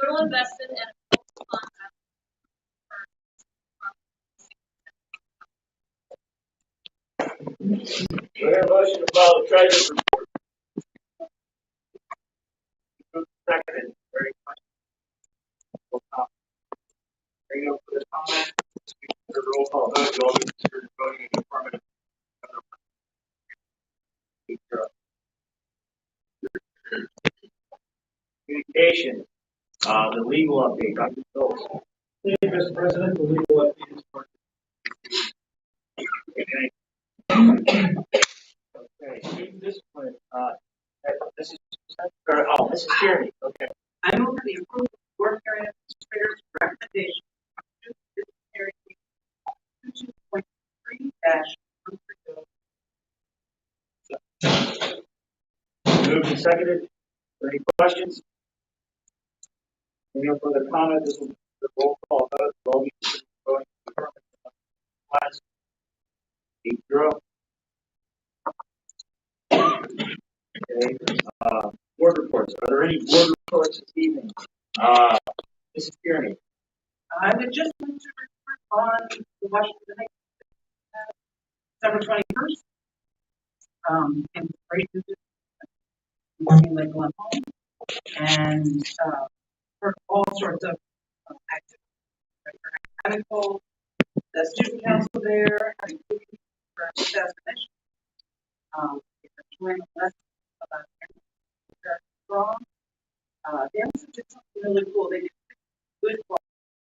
total investment and total contract. Do I have a motion to file the treasurer's report? Second. Very much. Bring it up for the comment. The roll call vote. You all be considered voting in the affirmative. Communication. The legal update. Dr. Phillips. Thank you, Mr. President. The legal update is for Okay. Student discipline. This is Jeremy. Okay. I move for the approval of board area administrator's recommendation of disciplinary 22.3-130. Moved and seconded. Any questions? Any further comment? This will be the roll call vote. All be considered voting in the affirmative. Class 8-0. Okay. Board reports. Are there any board reports this evening? Mrs. Kearney. I would just like to report on the Washington Heights December 21st. And great visit. Morning like going home. And for all sorts of activities. Having told the student council there, having cookies for staff mission. Joining lessons about strong. They also did something really cool. They did good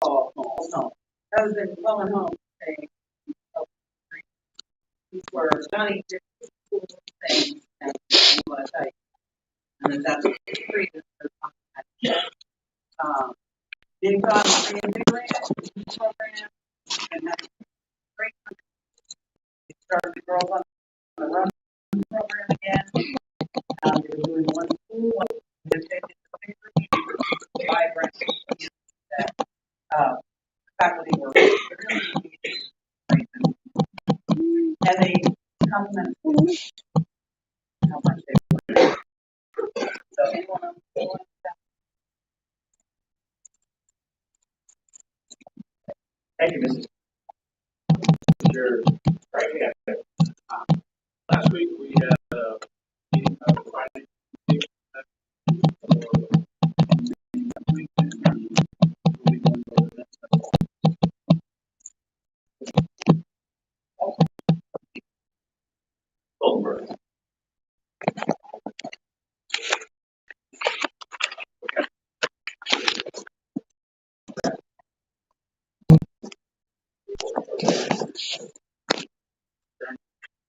fall home. Rather than calling home saying, these were Johnny did cool things and you want to tell you. And then that's free. Being gone reinvigorated program and that's great. We started the girls on the run program again. They were doing one school, they're taking the paper, vibrant, that faculty were really and they complimented how much they were. So anyone else want that? Thank you, Mrs. Sure. Right. Yeah. last week we had a meeting on Friday. Goldberg.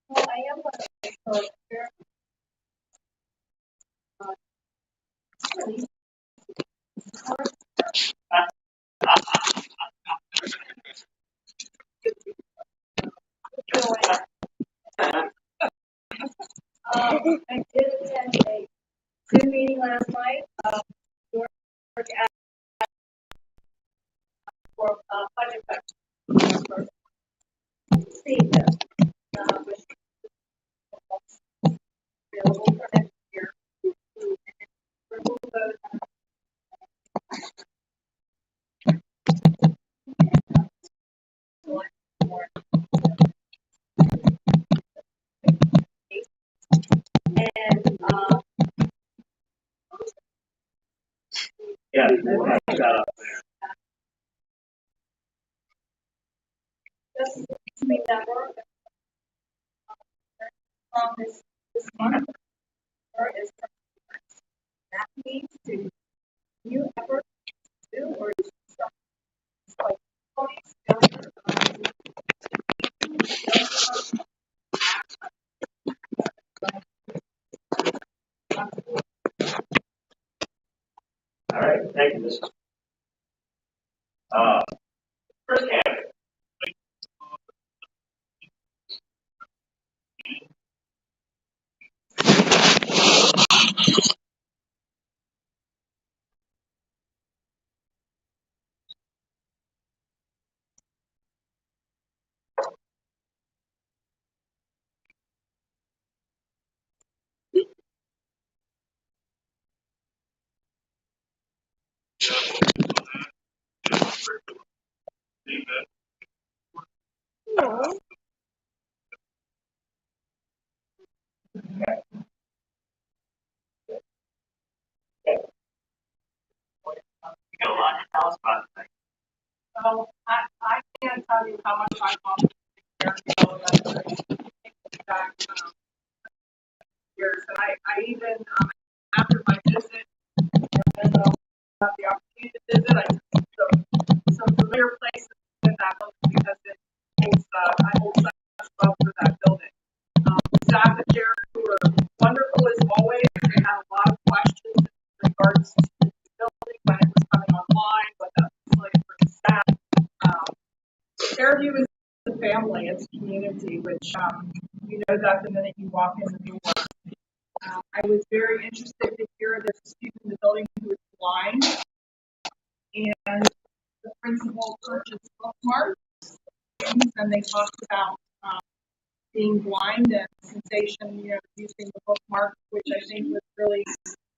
Well, I am one of the first here. I did attend a Zoom meeting last night. George asked for budget cuts. See this. Which available for next year. Remove those. And Yeah, that's got up there. just remember from this month is that means to new effort to do or to start. Like All right, thank you, Mrs. First candidate. You got a lot to tell us about tonight. So I can't tell you how much I love years. And I even, after my visit, and then I'll have the opportunity to visit, I took some familiar places in that building because it holds, I hold such love for that building. The staff at there who were wonderful as always. They had a lot of questions in regards to the building when it was coming online, what that was like for the staff. Fairview is a family, it's a community, which you know that the minute you walk in the door. I was very interested to hear that the student in the building who was blind, and the principal purchased bookmarks, and they talked about being blind and sensation, using the bookmark, which I think was really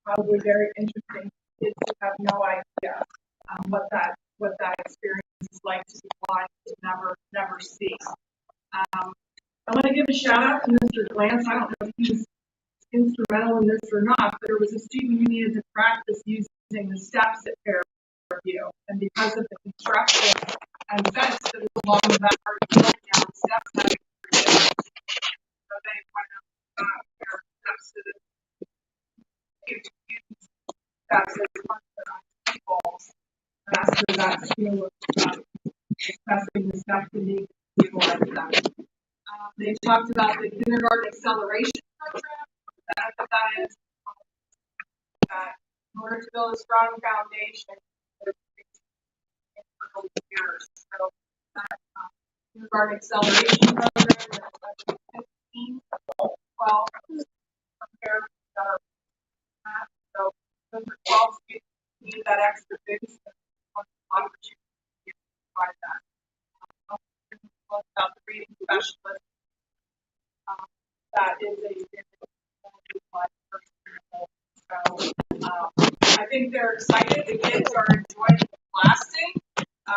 probably very interesting. Kids who have no idea what that experience is like to be blind, to never see. I want to give a shout out to Mr. Glantz. I don't know if he was instrumental in this or not, but there was a student who needed to practice using the steps at Fairview, and because of the construction and fence that was along the back part of the building, down the steps had to be removed. So they went up their steps to the steps as part of the people. And after that, student was discussing the steps to make people like that. They talked about the kindergarten acceleration program. That is that in order to build a strong foundation for years. So that kindergarten acceleration program is 15, 12 compared to our math. So those are 12 students who need that extra boost and opportunity to provide that. About the reading specialist. That is a I think they're excited. The kids are enjoying the blasting. I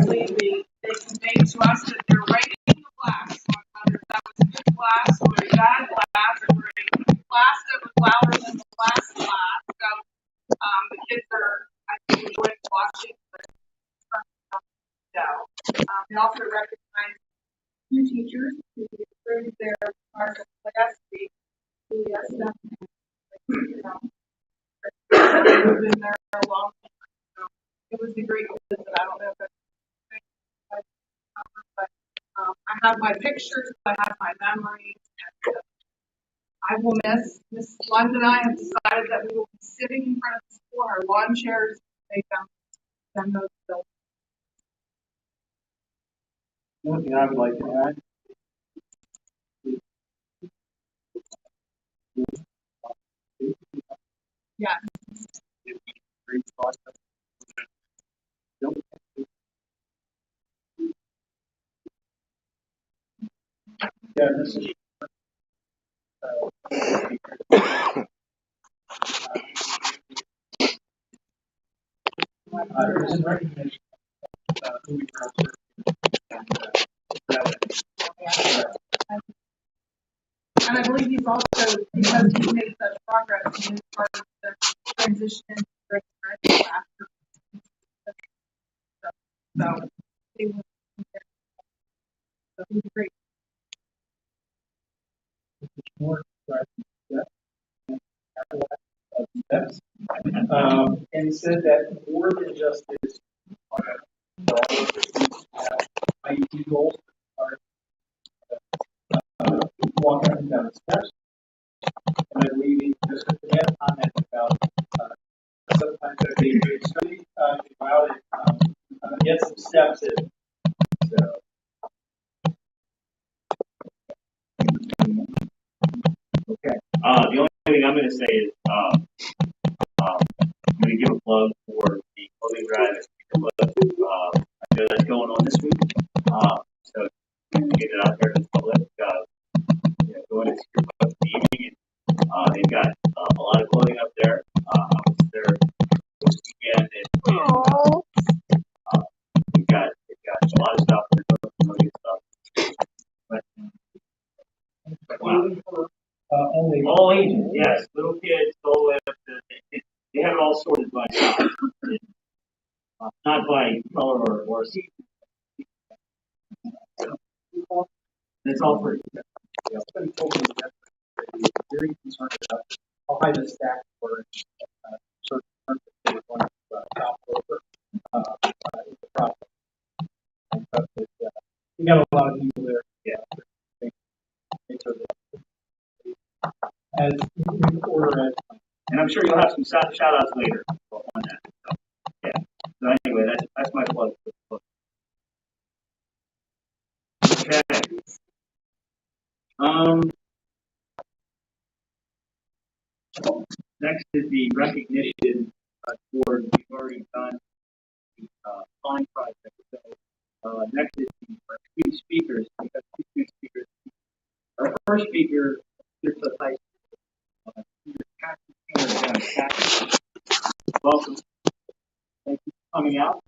believe they conveyed to us that they're rating the blast, whether that was a good blast or a bad blast or a blast that was louder than the last blast. So the kids are, I think, enjoying watching the show. They also recognize two teachers who improved their mark of capacity. They've been there a long time. So it was a great visit. I don't know if but I have my pictures, I have my memories, and I will miss Miss Lund and I have decided that we will be sitting in front of the school, our lawn chairs, make them those built. One thing I would like to add. Yeah. Yeah, this is this is recognition who we are. And I believe he's also, because he's made such progress, he is part of the transition into after. So, he's great. And said that more than just this IEP goals are walking up and down the steps. And I believe he just had a comment about sometimes there be a study go out and get some steps in. So. Okay. The only thing I'm going to say is I'm going to give a plug for the clothing drive at Speaker. I know that's going on this week. So get it out there to the public. Go into Speaker Club in the evening. And, they've got a lot of clothing up there. I was there this weekend kids all the way up to, they have it all sorted by size. Not by color or season. And it's all free. Yeah, somebody told me that they were very concerned about how high the stacks were in certain terms that they were going to top over in the process. And so we got a lot of people there. Yeah. Make sure that as in order as And I'm sure you'll have some shout outs later on that. So, yeah. So anyway, that's my plug. Okay. Next is the recognition award. We've already done the fine project. So next is our two speakers. We have two speakers. Our first speaker is the high school. Welcome. Thank you for coming out.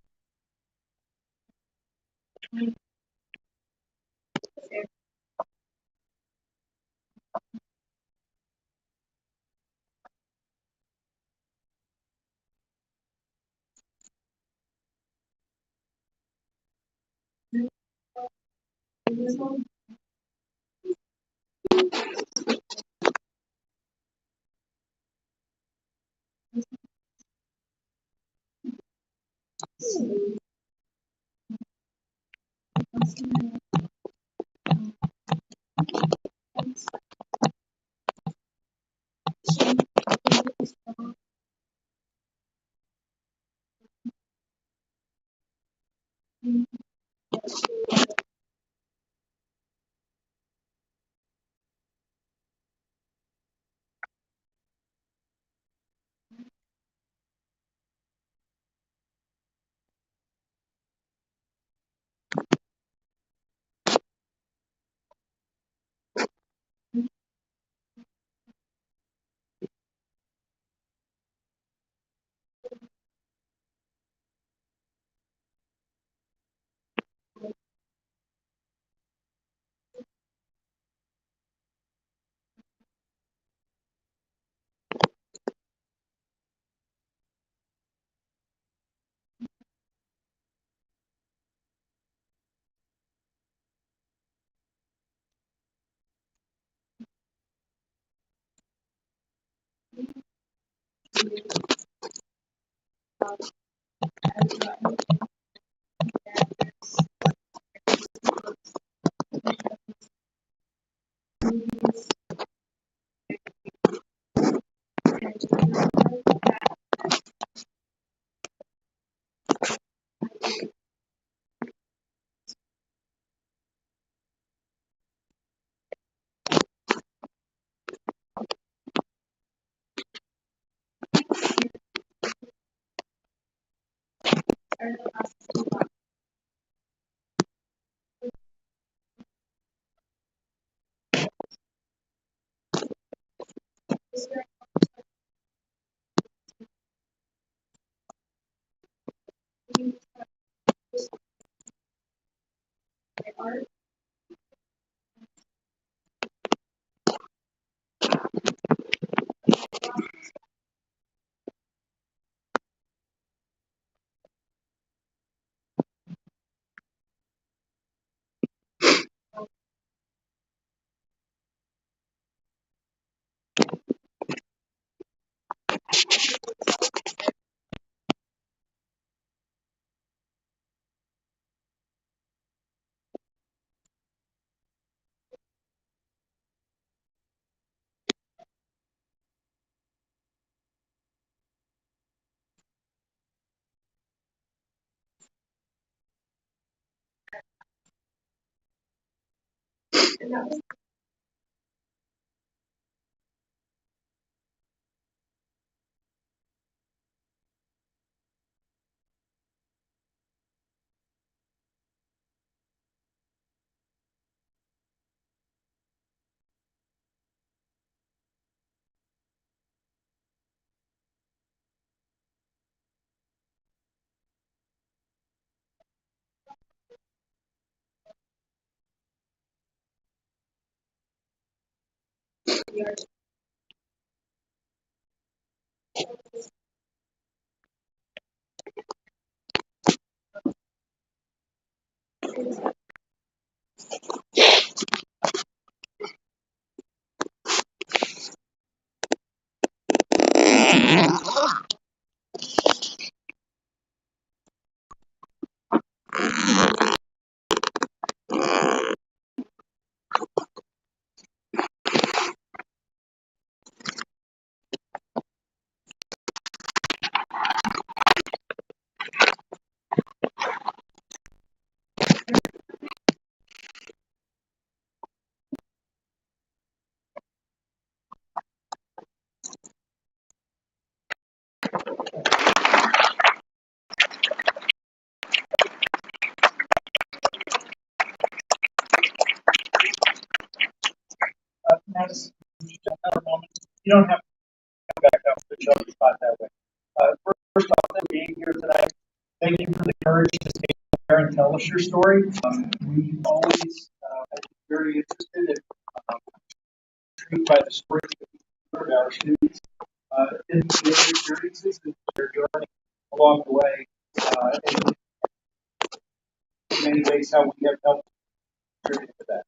Just another moment. You don't have to come back up to the spot that way. First off, thank you for being here tonight. Thank you for the courage to stand there and tell us your story. We always have been very interested in intrigued by the stories that we heard our students in their experiences and their journey along the way. And in many ways, how we have helped contribute to that.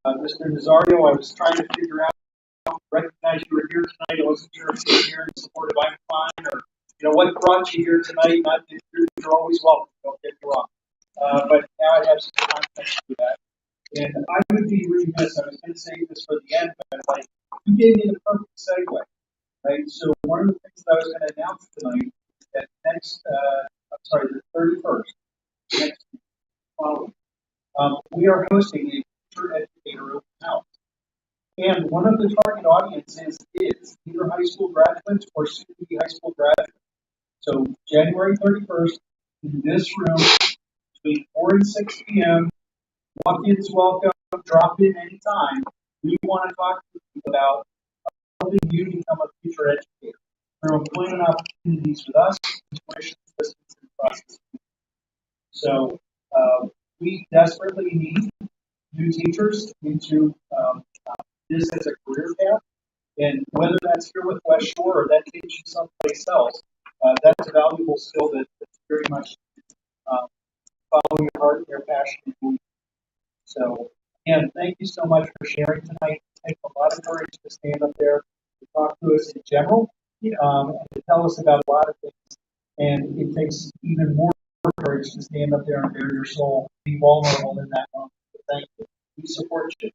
Mr. Nazario, I was trying to figure out, recognize you were here tonight. I wasn't sure if you were here in support of Fine or, what brought you here tonight. Not that you're always welcome, don't get me wrong. But now I have some context for that. And I would be remiss, I was going to save this for the end, but like, you gave me the perfect segue, right? So one of the things that I was going to announce tonight is that the 31st, next following, we are hosting a future educator open house. And one of the target audiences is either high school graduates or soon-to-be high school graduates. So January 31st, in this room, between 4 and 6 p.m., walk-ins welcome, drop in anytime. We want to talk to you about helping you become a future educator through employment opportunities with us, tuition assistance, and process. So we desperately need new teachers into this as a career path, and whether that's here with West Shore or that takes you someplace else, that's a valuable skill that's very much following your heart and your passion. So, again, thank you so much for sharing tonight. It takes a lot of courage to stand up there to talk to us in general, and to tell us about a lot of things. And it takes even more courage to stand up there and bare your soul, be vulnerable in that moment. So thank you. We support you.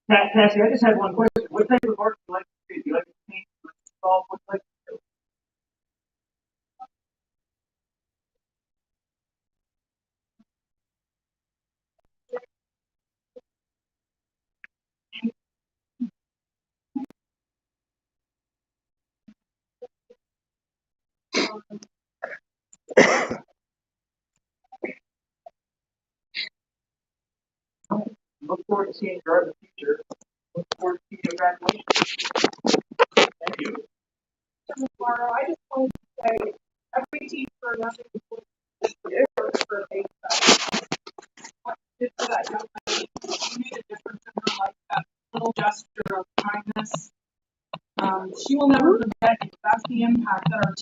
Cassie, I just had one question. What type of art do you like to do? Do you like to paint, sculpt? What do you like to do? Look forward to seeing your art in the future. Look forward to seeing your graduation. Thank you. Tomorrow, I just wanted to say, every teacher, nothing for a what you did for that young lady, you made a difference in her life, that little gesture of kindness. She will never forget it. That's the impact that our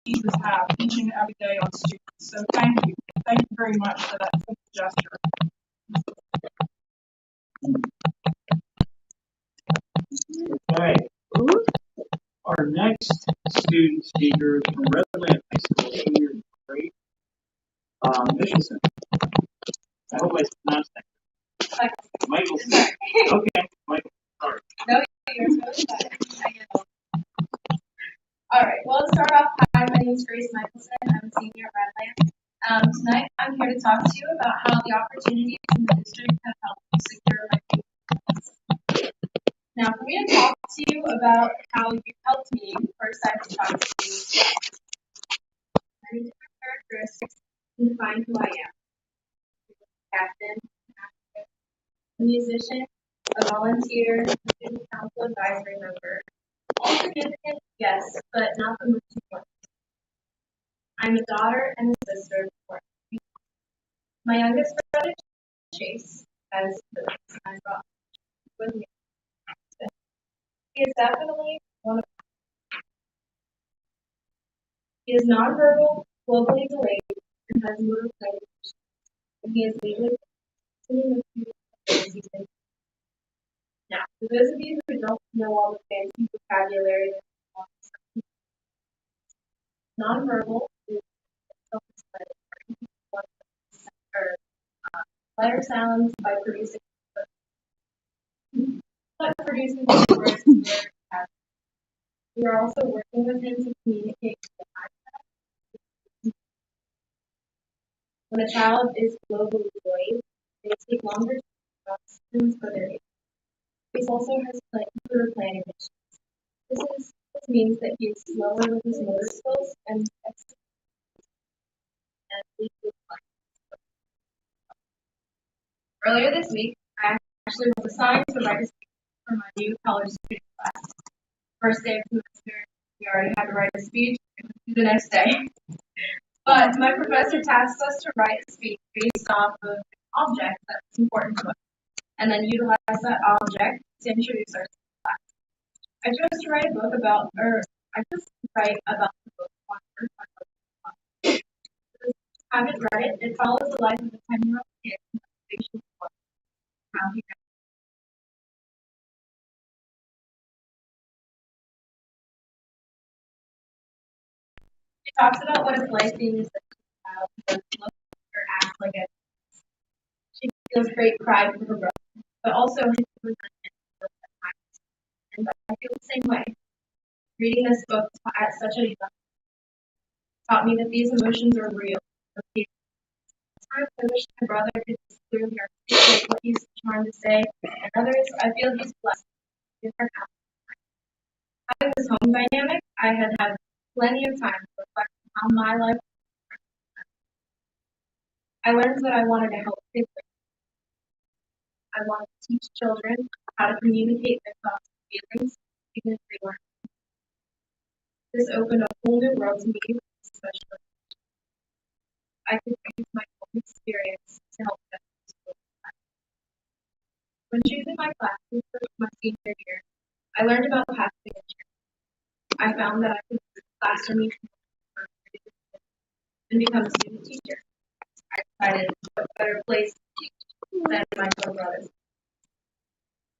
teachers have teaching every day on students. So thank you. Thank you very much for that simple gesture. All right. Our next student speaker is from Redland High School, senior grade, Michelson. I hope I pronounced that. Michelson. Okay, Michael. Sorry. No, you're totally fine. All right. Well, to start off, hi, my name is Grace Michelson. I'm a senior at Redland. Tonight, I'm here to talk to you about how the opportunities in the district have helped me secure my future. Now, for me to talk to you about how you helped me, first I have to talk to you many different characteristics to define who I am. Captain, a musician, a volunteer, a student council advisory member. All significant, yes, but not the most important. I'm a daughter and a sister of four. My youngest brother, Chase, has the I brought with me. He is definitely one of them. He is nonverbal, globally delayed, and has motor language. And he is legally continuing with now, for those of you who don't know all the fancy vocabulary, Nonverbal is self-expression, or letter sounds by producing words. We are also working with him to communicate with the iPad. When a child is globally delayed, they take longer to process for their age. He also has computer planning issues. This means that he is slower with his motor skills and weak with fun. Earlier this week, I actually was assigned to write a speech for my new college student class. First day of semester, we already had to write a speech. It was due the next day. But my professor tasked us to write a speech based off of an object that's important to us, and then utilize that object to introduce our class. I chose to write a book about, or I chose to write about the book One Earth by Bugs. If you haven't read it, it follows the life of a 10-year-old kid in observation of how he talks about what it's like being such a child who doesn't look or act like it. She feels great pride for her brother, but also his resentment for the times. And I feel the same way. Reading this book at such a young age taught me that these emotions are real. Sometimes I wish my brother could just clearly articulate what he's trying to say, and others I feel he's blessed with different outcomes. Having this home dynamic, I had plenty of time to reflect on how my life. I learned that I wanted to help kids. I wanted to teach children how to communicate their thoughts and feelings, even if they weren't. This opened a whole new world to me, especially. I could use my own experience to help them. When choosing my classes for my senior year, I learned about pathway insurance. I found that I could use classroom and become a student teacher. I decided what better place to teach than my twin brothers.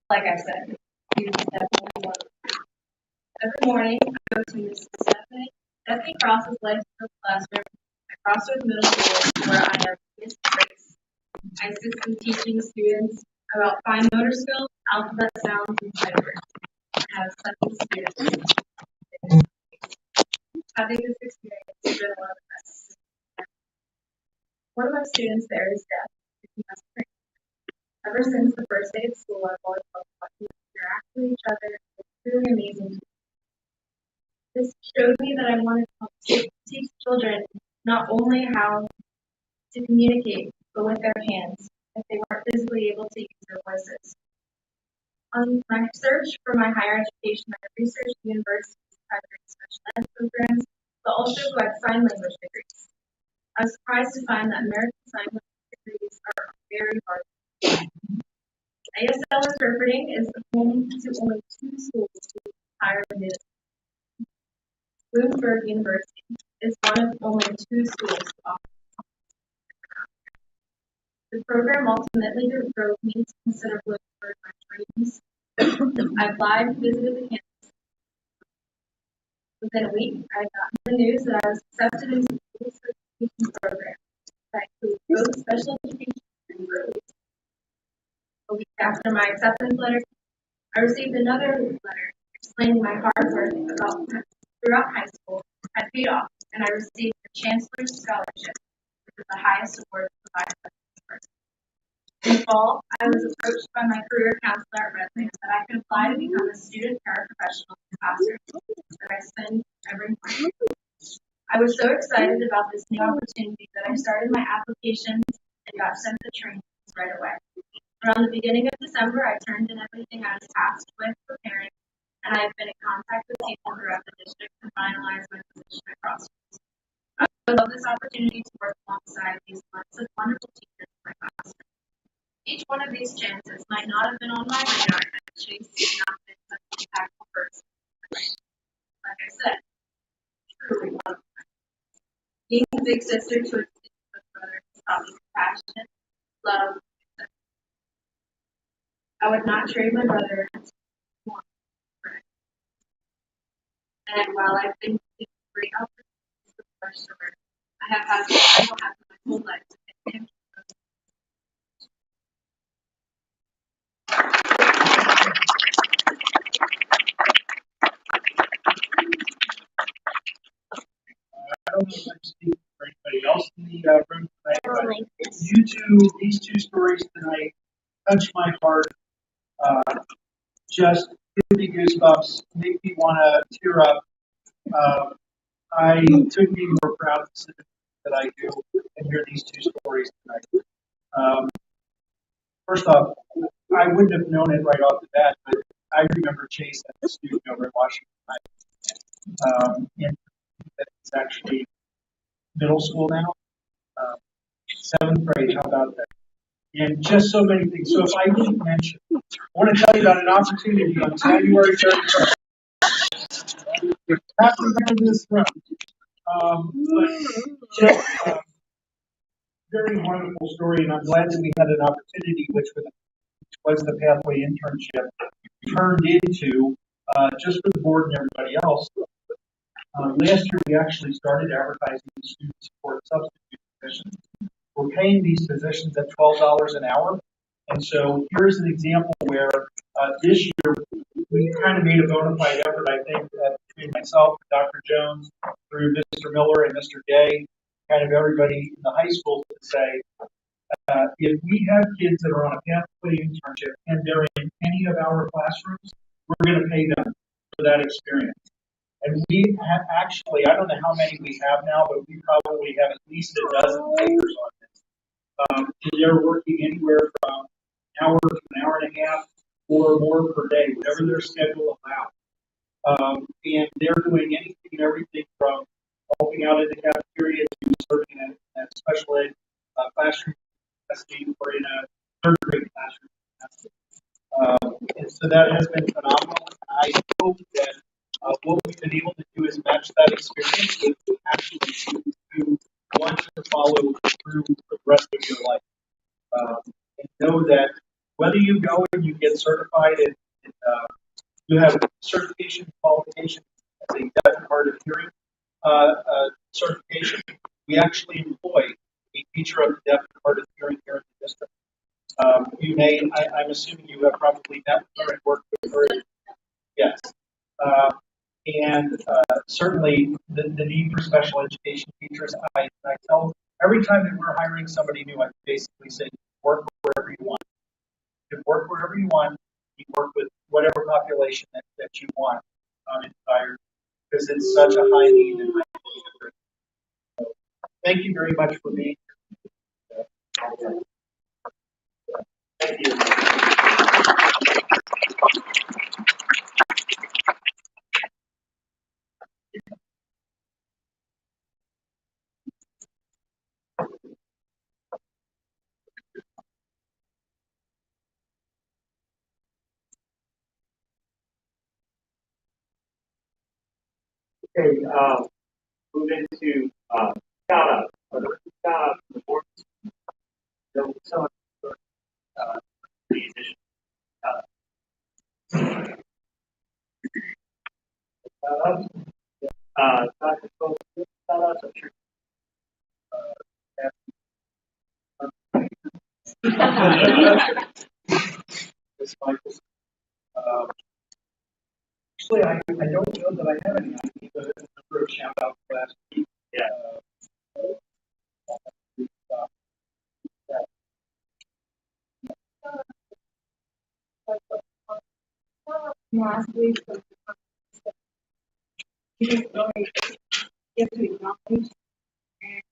Like I said, he was definitely one of them. Every morning, I go to Miss Stephanie Cross's Lifestyles classroom at Crossroads Middle School, where I have Miss Grace. I assist in teaching students about fine motor skills, alphabet sounds, and sight words. I have 7 students. Having this experience has been one of the best. One of my students there is deaf. Ever since the first day of school, I've always felt lucky to interact with each other. It's really amazing. This showed me that I wanted to teach children not only how to communicate, but with their hands, if they weren't physically able to use their voices. On my search for my higher education, I researched universities covering special ed programs, but also who had sign language degrees. I was surprised to find that American Sign Language degrees are very hard. ASL interpreting is home to only 2 schools in the entire United States. Bloomsburg University is one of only 2 schools to offer. The program ultimately drove me to consider Bloomsburg my dreams. I applied, visited the campus. Within a week, I got the news that I was accepted into the school certification program that includes both special education and early. A week after my acceptance letter, I received another letter explaining my hard work throughout high school had paid off, and I received the Chancellor's Scholarship, which is the highest award provided by the person. In the fall, I was approached by my career counselor at Redlands that I could apply to become a student paraprofessional in the classroom that I spend every morning. I was so excited about this new opportunity that I started my applications and got sent the trainings right away. Around the beginning of December, I turned in everything I was tasked with preparing, and I have been in contact with people throughout the district to finalize my position at Crossroads. I would love this opportunity to work alongside these lots of wonderful teachers in my classroom. Each one of these chances might not have been on my radar had Chase not been such an impactful person. Like I said, truly one of them. Being a big sister to a brother has taught me compassion, love, and acceptance. I would not trade my brother for it. And while I've been given great opportunities first career. I don't have my whole life. I don't know if I'm speaking for anybody else in the room tonight, but these two stories tonight touch my heart. Just give me goosebumps, make me want to tear up. I couldn't be more proud to sit that I do and hear these two stories tonight. First off, I wouldn't have known it right off the bat, but I remember Chase as a student over at Washington High. And it's actually middle school now, seventh grade. How about that? And just so many things. So if I didn't mention, I want to tell you about an opportunity on January 31st. You're happy to hear this from. But just very wonderful story, and I'm glad that we had an opportunity, which was the Pathway internship, turned into just for the board and everybody else. Last year, we actually started advertising student support substitute positions. We're paying these positions at $12 an hour. And so here's an example where this year we kind of made a bona fide effort, I think, between myself, Dr. Jones, through Mr. Miller and Mr. Gay, kind of everybody in the high school to say, if we have kids that are on a pathway internship and they're in any of our classrooms, we're going to pay them for that experience. And we have actually, I don't know how many we have now, but we probably have at least a dozen papers on this. And they're working anywhere from an hour to an hour and a half or more per day, whatever their schedule allows. And they're doing anything and everything from helping out in the cafeteria to serving at special ed classroom testing or in a third grade classroom testing. And so that has been phenomenal. I hope that what we've been able to do is match that experience with actually who want to follow through for the rest of your life. And know that whether you go and you get certified and you have certification qualification as a deaf and hard of hearing certification, we actually employ a teacher of the deaf and hard of hearing here in the district. You may, I'm assuming you have probably met her and worked with her. Yes. And certainly the need for special education teachers, I tell every time that we're hiring somebody new, I basically say, work wherever you want. You can work wherever you want. You work with whatever population that you want entire, because it's such a high need and high need. So, thank you very much for being here. Thank you. Okay, move into shout out. Are there any shout outs from the board? So, someone for the addition. Dr. Cole, shout outs. I'm sure. Ms. Michaels. Actually, I don't know that I have any. I need a number of shout outs last week. Yeah. Last week, we just really get to acknowledge and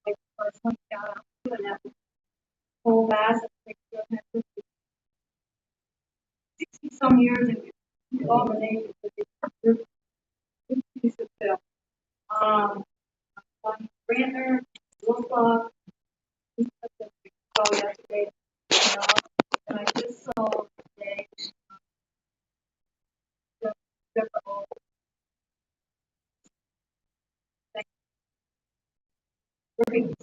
like first one shout out to and that whole vast of 60 some years in culmination with this piece of film. Brandner, Wolfbach, saw yesterday, and I just saw today the working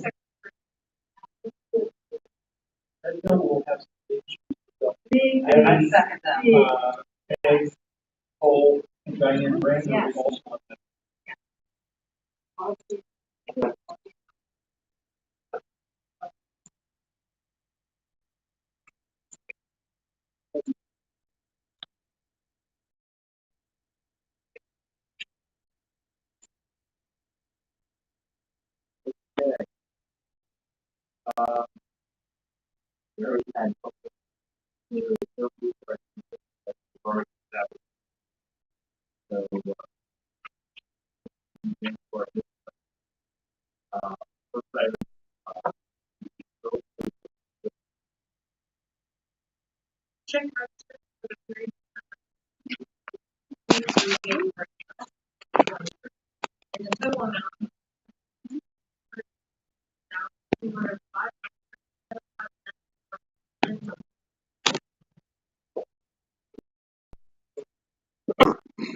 I know we'll have some big issues. big, I second that. big, Peg, Cole, and Diane Brandon Yes. will also have that. We already had public hearing, no food questions, that's already established. So, for this, first item, so, Check register for the period. And the total amount. Now, 205.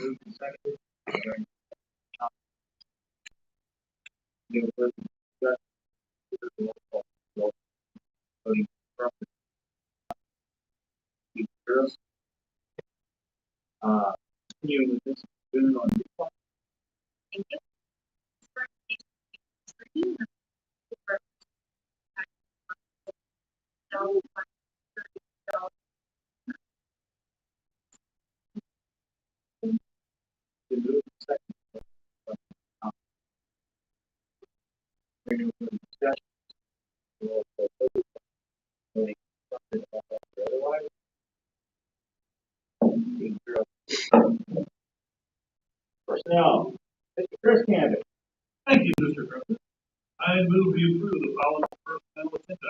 moved and seconded. Any further discussion? Roll call. Voting preference. Keith Harris. Continuing with this, Boone on this one. Thank you. Been moved and seconded. Any further discussion? Roll call. Voting preference. Otherwise. Keith Harris. Personnel. Mr. Chris Candy. Thank you, Mr. President. I move we approve the following personnel agenda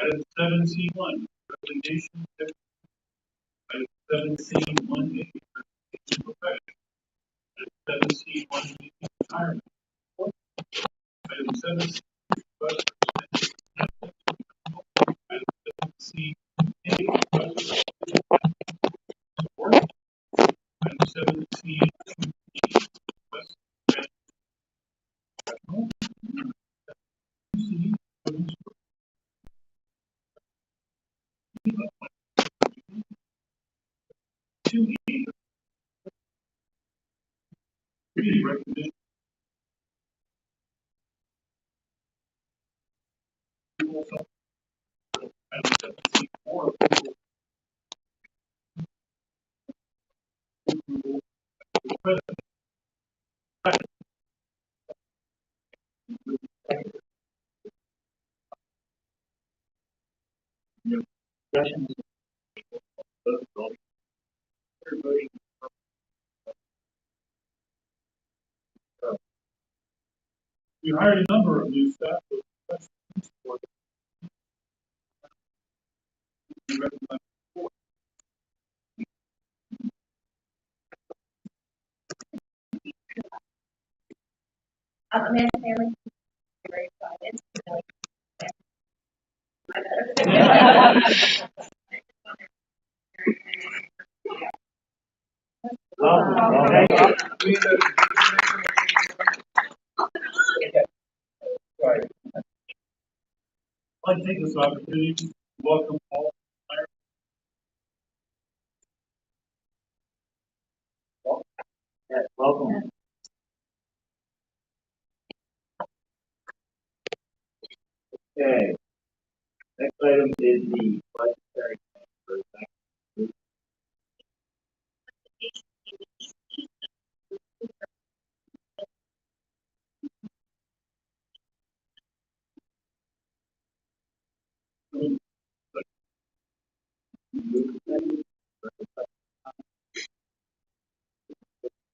items. Item 7C1, resignation. Item 7C1A, resignation profession. Item 7C1B, retirement. Item 7C, budget. Item 7C8, budget. Support. Item 7C, request. Recognition. Item 7C4, approval. President. Discussion. Everybody. We hired a number of new staff with professional support. We recognize support. Amanda Family, very excited. I'd like to take this opportunity to welcome all. Yes, welcome. Okay. Next item is the budgetary transfer.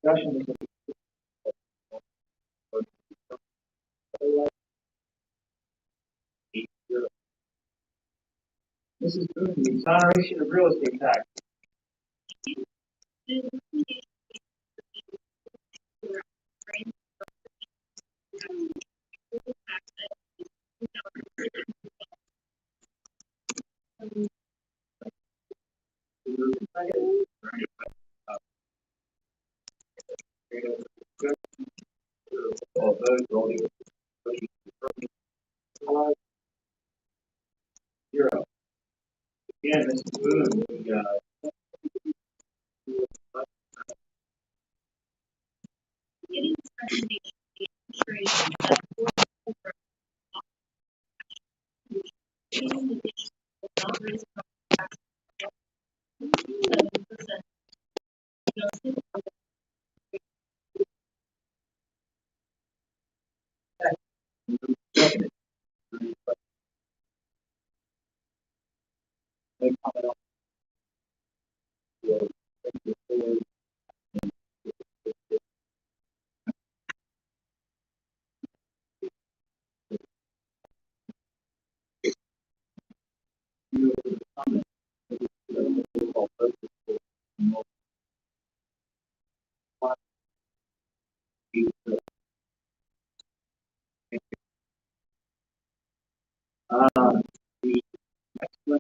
Discussion. Mrs. Boone, the exoneration of real estate tax. All those voting. Zero. Again, Mrs. Boone, the, Getting this presentation The next one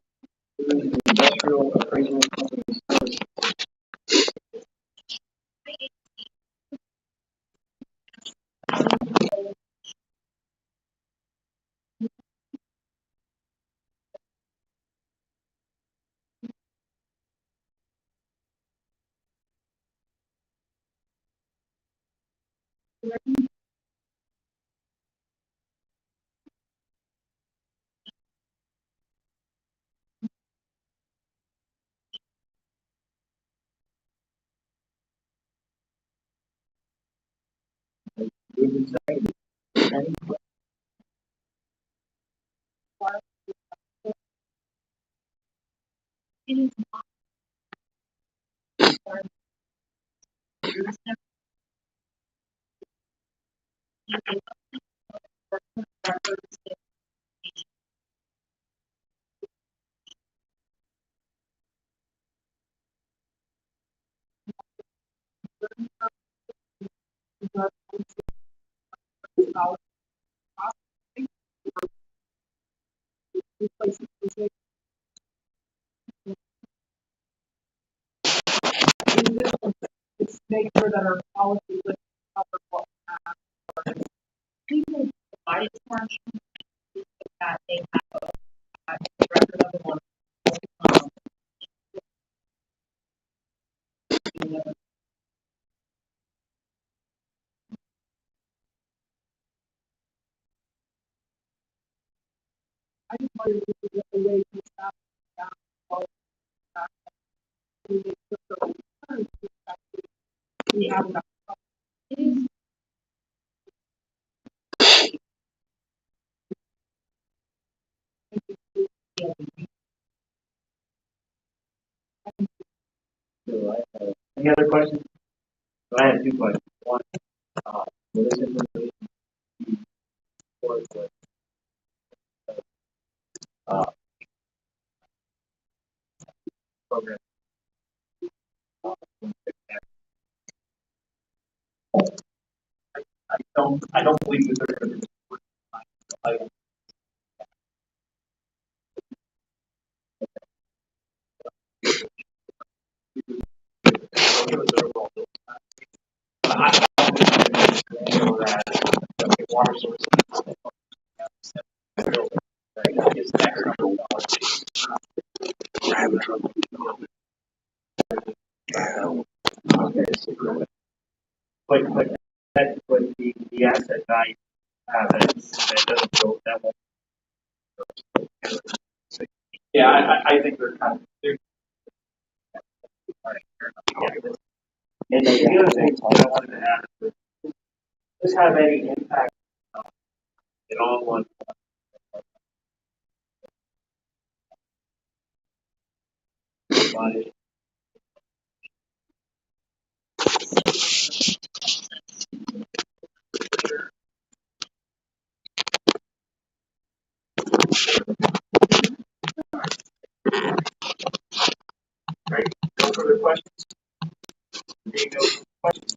is the industrial appraisal company service. Moved and seconded. Any It's make sure that our policy would cover what people provide for insurance that they have a record of the one. I just wanted to get the way to stop down. We have enough. Any other questions? So I have two questions. One, will this information be stored with, uh, program? I don't believe that they're going to be. I don't. Water source. But that, but the asset value, that doesn't go, that won't. Yeah, I think they're kind of, they're. And the other thing I wanted to add is, does this have any impact at all on body? Right. No further questions? Being no questions.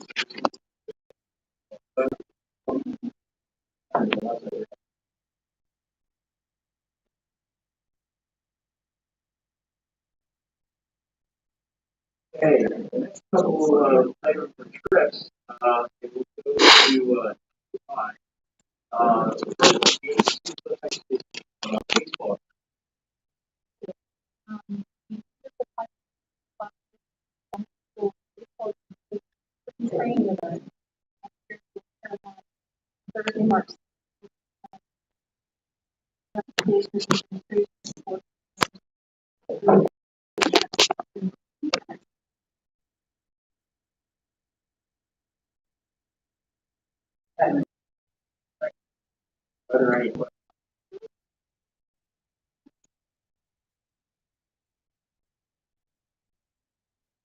Okay, the next couple of items for trips, it will go to, July. The first one is the high school, baseball. Training event. Thursday, March. Are there any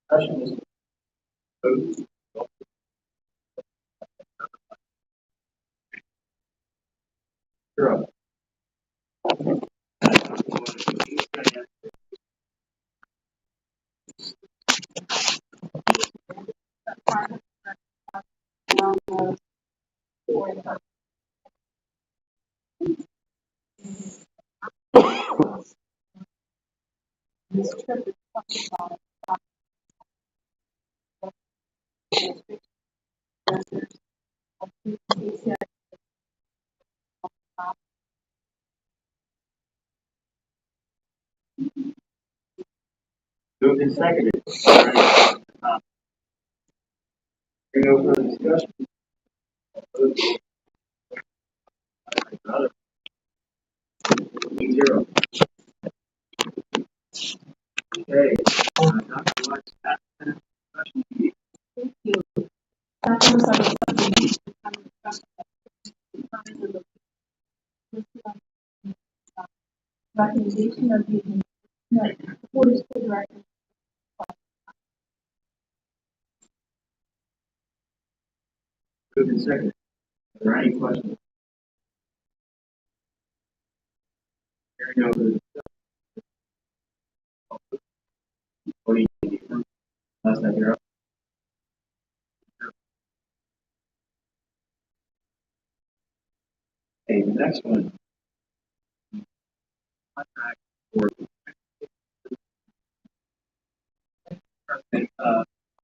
questions? You're up. Moved and seconded. Hearing no further discussion. Zero. Okay. Dr. Lux, discussion. Recommendation of the Board of School Directors. Moved and seconded. Are there any questions? Hearing no further discussion. Voting in the affirmative. Last time you're up. Okay, the next one. Contract for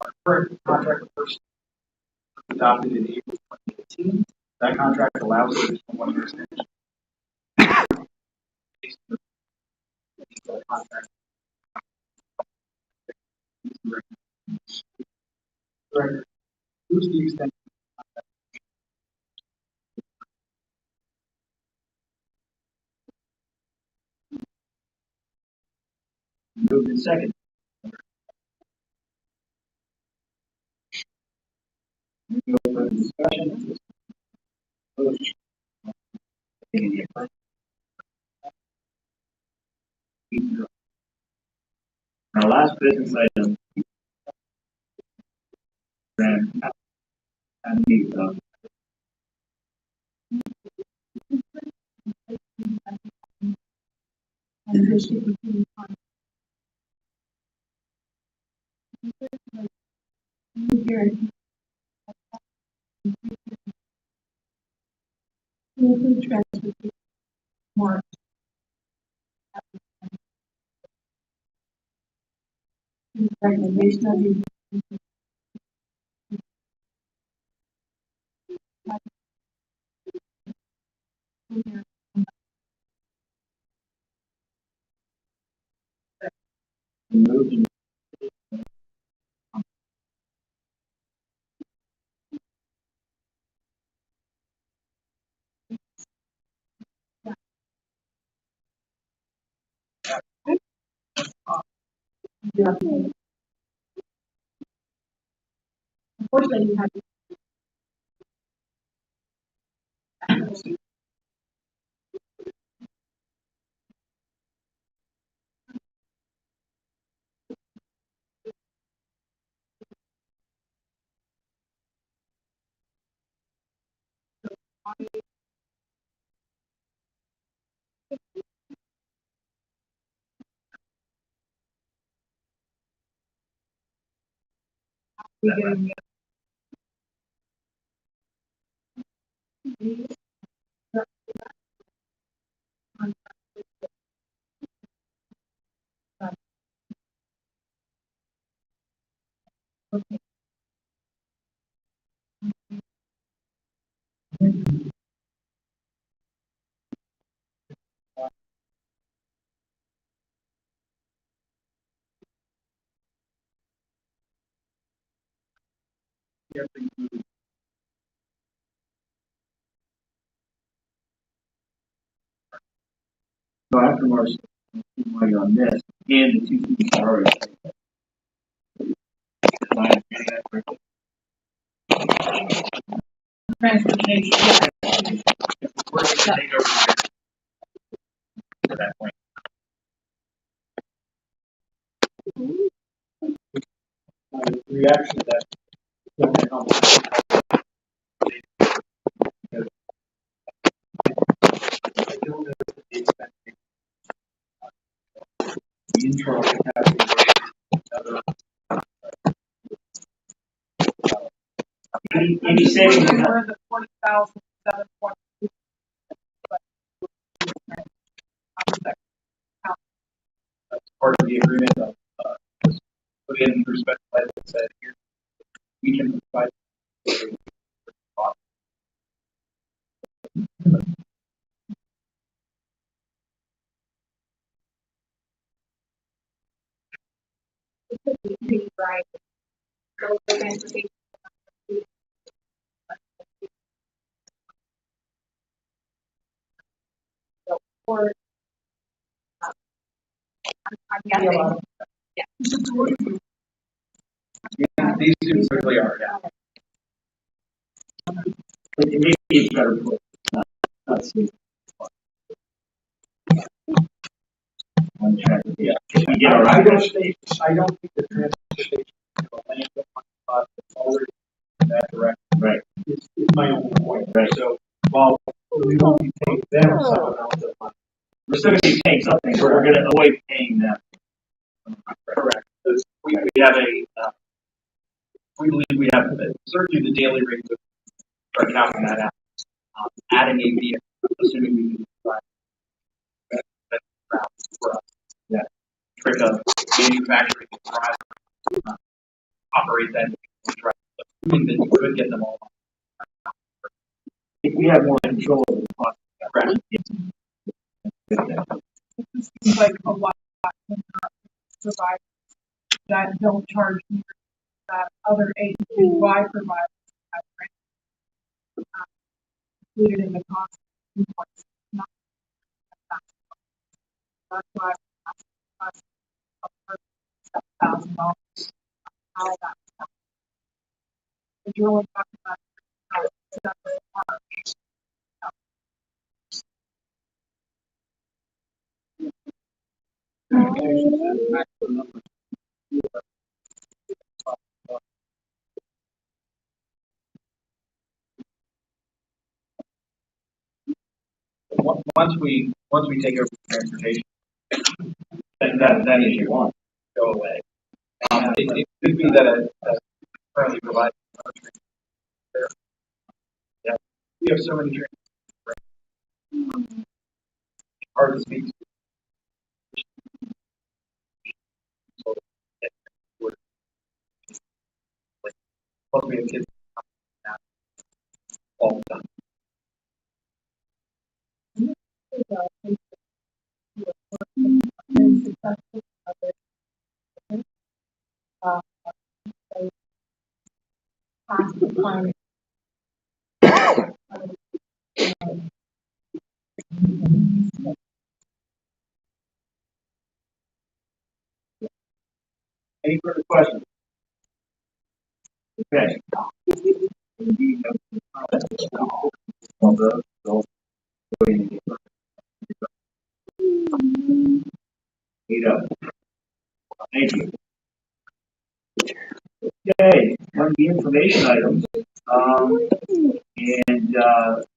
our current contract first adopted in April 2018. That contract allows us to 1 year extension. Contract. Director, who's the extension? Moved in second. No further discussion. Vote. In the affirmative. Our last business item. And the And this should be between guarantee. Include transportation. Mark. Recommendation of the moved in unfortunately you have to. so after March money on this and the two students are already. Am I understanding that correctly? Transportation. We're going to take over to that point. Reaction to that. I don't know if the expense. The internal capacity. Any savings? Where the 40,720. That's part of the agreement of, put in perspective, like I said, here. we can provide. Right. So, transportation. So, or, I'm guessing. Yeah. These two certainly are, yeah. But maybe it's better put, not see. On track, yeah. If we get our I don't think the transportation of a landfill is already in that direction. right, It's my own point. Right. So while we won't be paying them some amount of money. we're still gonna be paying something, but we're gonna avoid paying them. Correct. Because we have we believe we have certainly the daily rate of start counting that out. Adding a vehicle, assuming we can provide that route for us. Yeah. Trick of manufacturing and drive, operate that truck. Assuming that you could get them all. If we have more control of the cost. Correct. This seems like a lot of providers that don't charge me that other agencies, why providers have included in the cost of invoice. Not that. That's why it's $7,000. How that. If you're only talking about how it's set up as a part. Once we take over transportation, then that issue won't go away. It could be that currently provides. Yeah, we have so many trains. Hard to speak. So, plus we have kids all the time. Any further questions? Okay. Thank you. Okay, on the information items,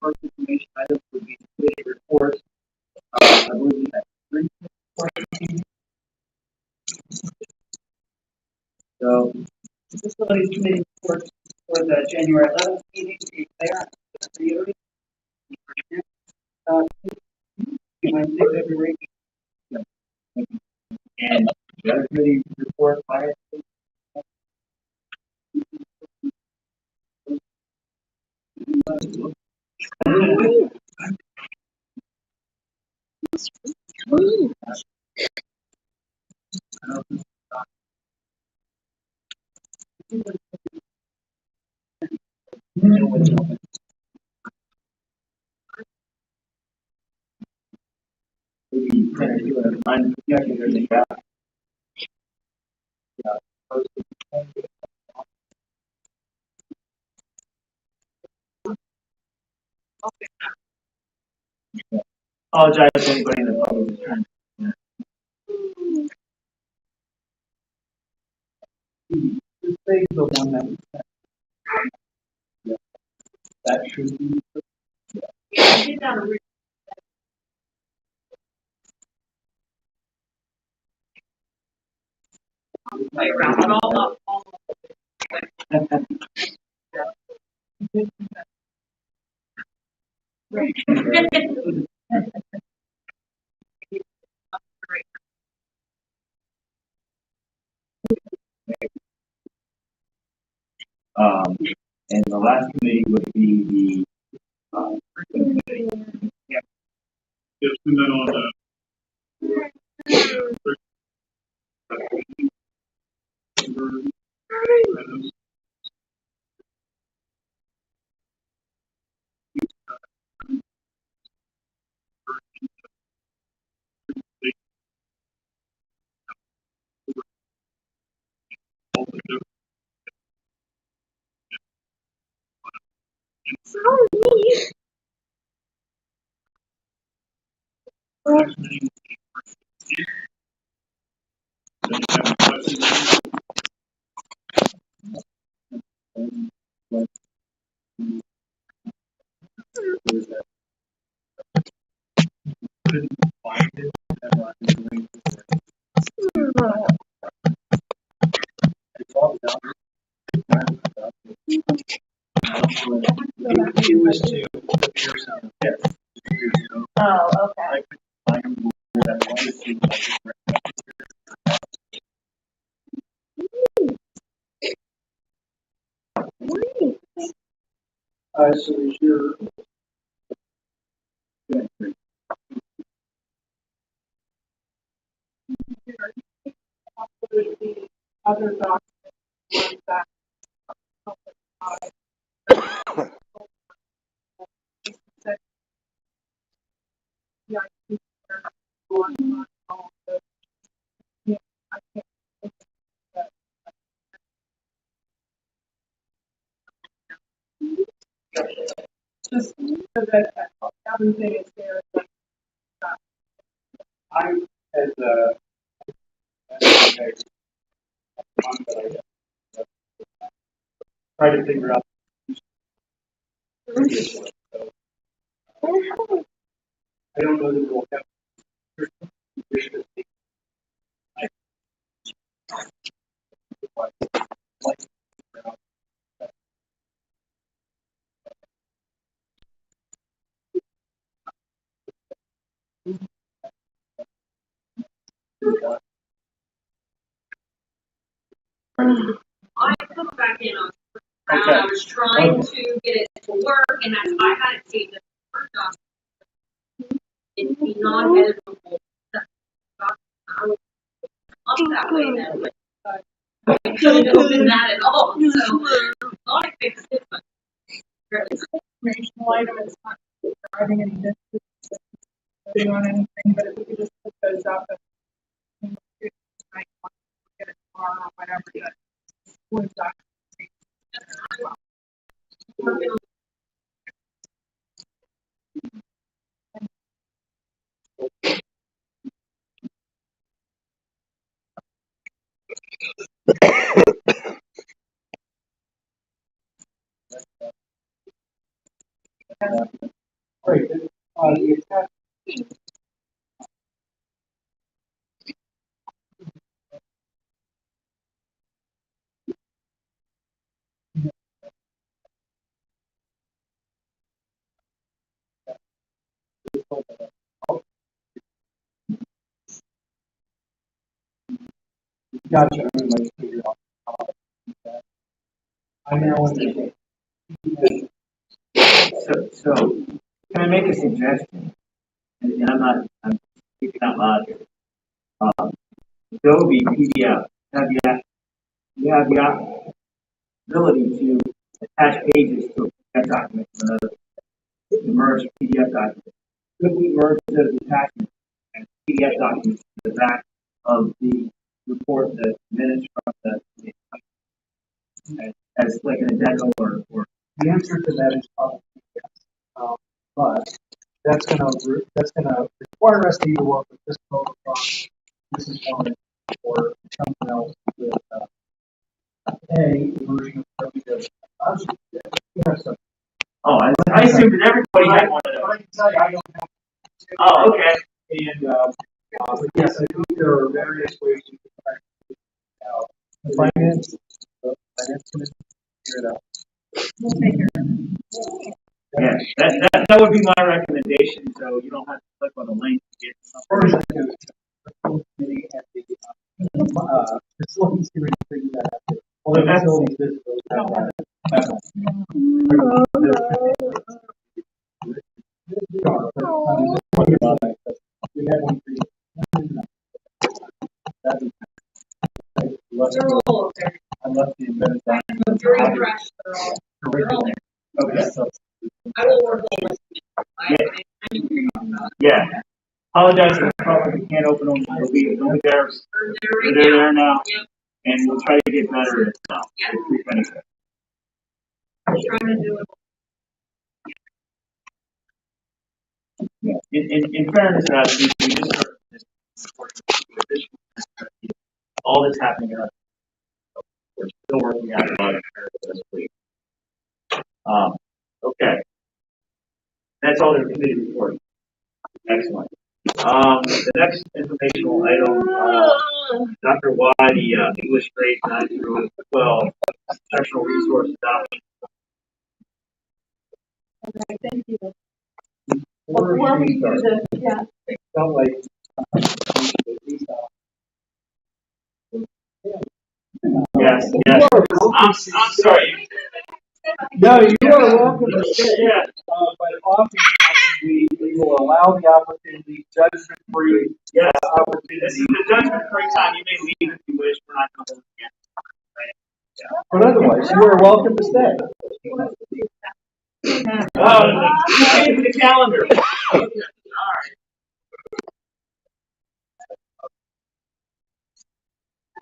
first information item would be committee reports. I believe we have three questions. So, Facilities Committee reports for the January 11th meeting, there, reiterate. Wednesday, February. and the other committee report, fire. Maybe kind of do a line projection or the gap. Apologize to anybody in the public is trying to. This is the one that that should be. I did not originally. Play around with all up. And the last committee would be the, curriculum committee. Yeah. Yes, and then on the. It was to the Pearson. Yes. Oh, okay. So is your. The other documents that. Yeah, I think they're on all the, yeah, I can't think of that. Just so that everything is there. Like, I, as a, try to figure out. I don't know that we'll have. I put back in on Brown. I was trying to get it to work, and that's I had it saved as a Word document. It'd be non-editable. I was up that way then, but I couldn't open that at all. So I thought I fixed it, but informational item, it's not driving any distance, on anything, but if we could just put those up and might want to get it tomorrow or whatever, that was Great. The attachment. Gotcha. Everybody figured out how to do that. I now understand. So, can I make a suggestion? And I'm speaking out loud here. Adobe PDF, you have the ability to attach pages to a PDF document from another, to merge PDF documents. Could we merge those attachments and PDF documents to the back of the report, the minutes from the as like an addendum or The answer to that is probably yes. But that's gonna require us to either work with this protocol, this is one, or something else with a version of WWW. You have some. oh, I assumed that everybody had one of But those. I can tell you, I don't have. Oh, okay. And, but yes, I think there are various ways you can practice it out. The finance committee, figure it out. Yeah, that would be my recommendation, so you don't have to click on the link to get something. First, the full committee and the, facilities committee figure that out. Well, the facilities visibility. They're all over there. I left the administration. Very fresh, they're all there. Okay. I will work on it. I knew what you're talking about. Yeah. Apologize for the problem. We can't open them. They'll be there. They're They're there there now. Yep. And we'll try to get better at it now. Yeah. If we finish it. I'm trying to do it. Yeah. In fairness, we just heard this. All that's happening in our, we're still working out a lot of this week. Okay. That's all the committee report. Excellent. The next informational item, Dr. Y, the English grade 9 through 12, special resource adoption. Okay, thank you. Before we do this, yeah. Felt like, Yes, yes. I'm sorry. no, you are welcome to stay. Yeah. But oftentimes we will allow the opportunity, judgment-free, Yes. opportunity. This is the judgment-free time. You may leave if you wish. We're not coming again. But otherwise, you are welcome to stay. You came to the calendar. All right.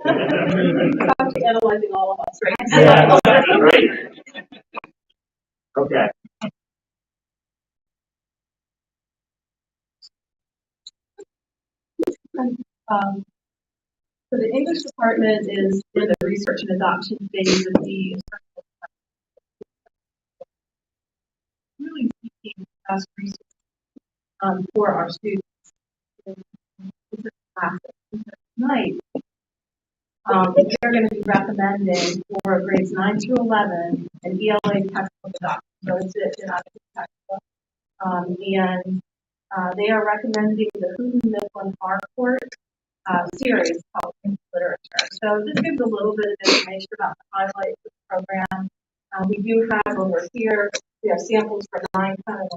Probably analyzing all of us, right? Yeah, right. Okay. So the English department is in the research and adoption phase of the really seeking best resources for our students in different classes. Tonight, they're going to be recommending for grades 9 through 11 an ELA textbook adoption. So it's an adopted textbook. And they are recommending the Houghton Mifflin Harcourt series called English Literature. So this gives a little bit of information about the highlights of the program. We do have over here, we have samples for 9, 10, and 11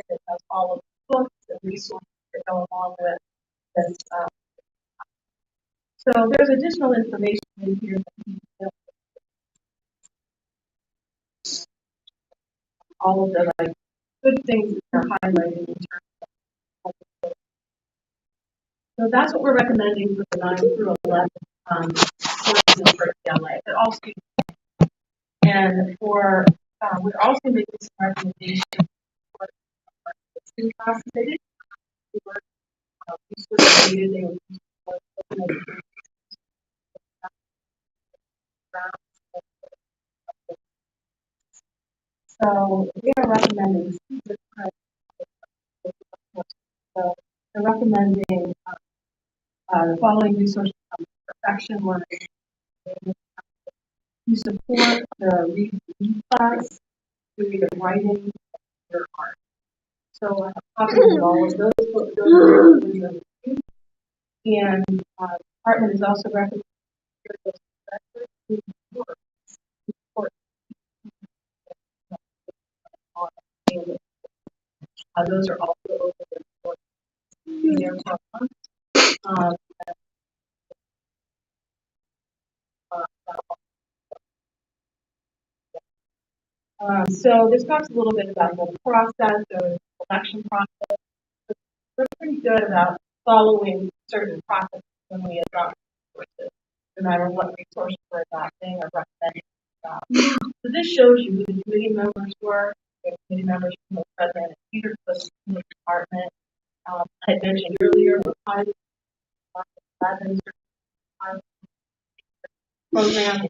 that has all of the books and resources that go along with this. So there's additional information in here that all of the good things that they're highlighting in terms of. So that's what we're recommending for the 9 through 11 courses for ELA, but all students. And for we're also making some recommendations for student classes. They did work. These were completed. They were so we are recommending. So they're recommending the following resources: perfection learning. To support the reading class, reading and writing, your art. So I have copies of all of those books. And the department is also recommending those are also over there. So this talks a little bit about the process or the selection process. We're pretty good about following certain processes when we adopt resources, no matter what resource we're adopting or recommending. So this shows you who the committee members were. The committee members from the president and Peter Cliff in the department. I had mentioned earlier the pilot program.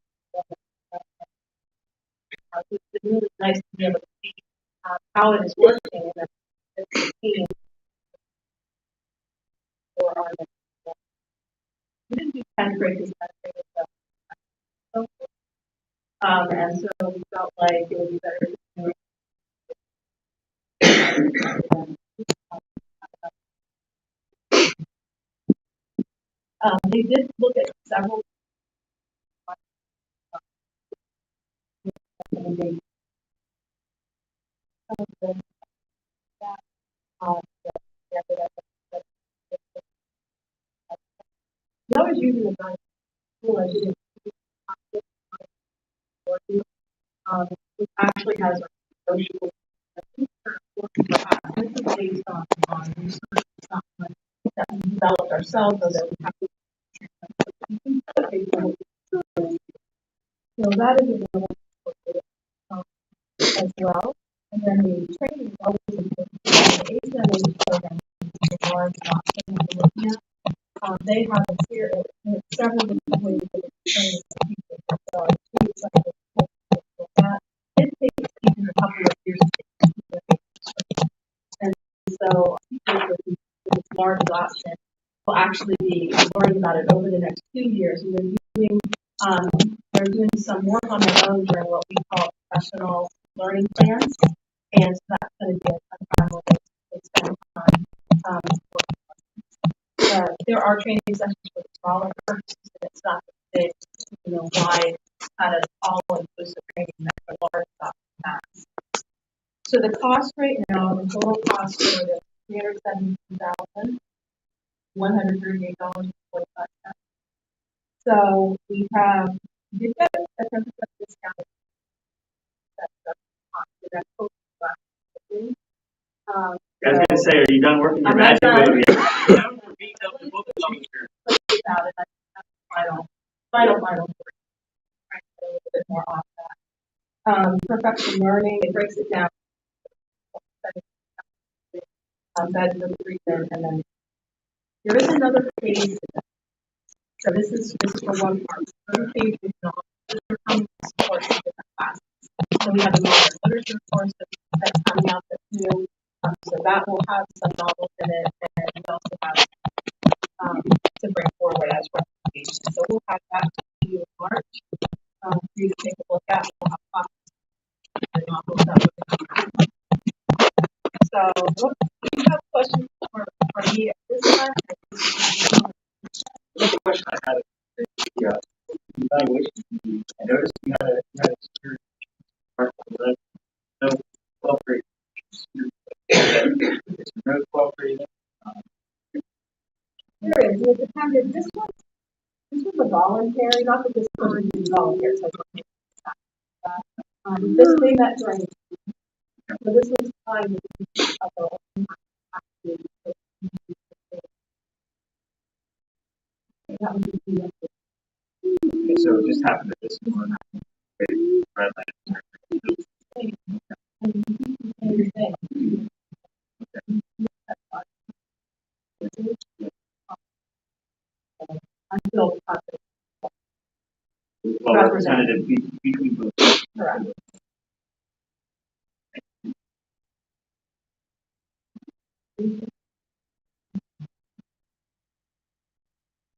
It's been really nice to be able to see how it is working and the team for our next step. We didn't do 10 grade this time. And so we felt like it would be better to do they did look at several the date. Some of the, that, the others using the guide school as it is, it actually has a social. This is based on research, it's not like that we developed ourselves, or that we have to. So that is available as well. And then the training is always important. The ACEM program is a large option that we're looking at. They have a series, several different ways of training people. So two examples of that. It takes even a couple of years to get. And so people with this large option will actually be learning about it over the next 2 years. And they're doing some work on their own during what we call professional learning plans. And so that's going to be a time when they spend time. There are training sessions for the smaller groups, and it's not the big, wide, kind of all-inclusive training that the large stuff has. So the cost right now, the total cost for the $317,138.45. So we have, you get a 10% discount. That's total cost. I was gonna say, are you done working your I'm not magic done. with me? About it, final three. Trying to get a little bit more off that. Professional learning, it breaks it down. That's the reason, and then there is another page. So this is for one part. Another page is not support for different classes. So we have a literature course that's coming out that's new. So that will have some novels in it, and we also have to bring forward as recommendations. So we'll have that to you in March for you to take a look at. We'll have copies of the novels that we're. So, what do you have questions for me at this time? The question I had is the evaluation. I noticed you had a security article, no 12th grade. It's no 12th grade. There is. It depended. This was a voluntary, not that this person is voluntary. So this way that during. So this was time that would be the So it just happened that this one, red light. I'm still confident. Well, representative between both. Correct.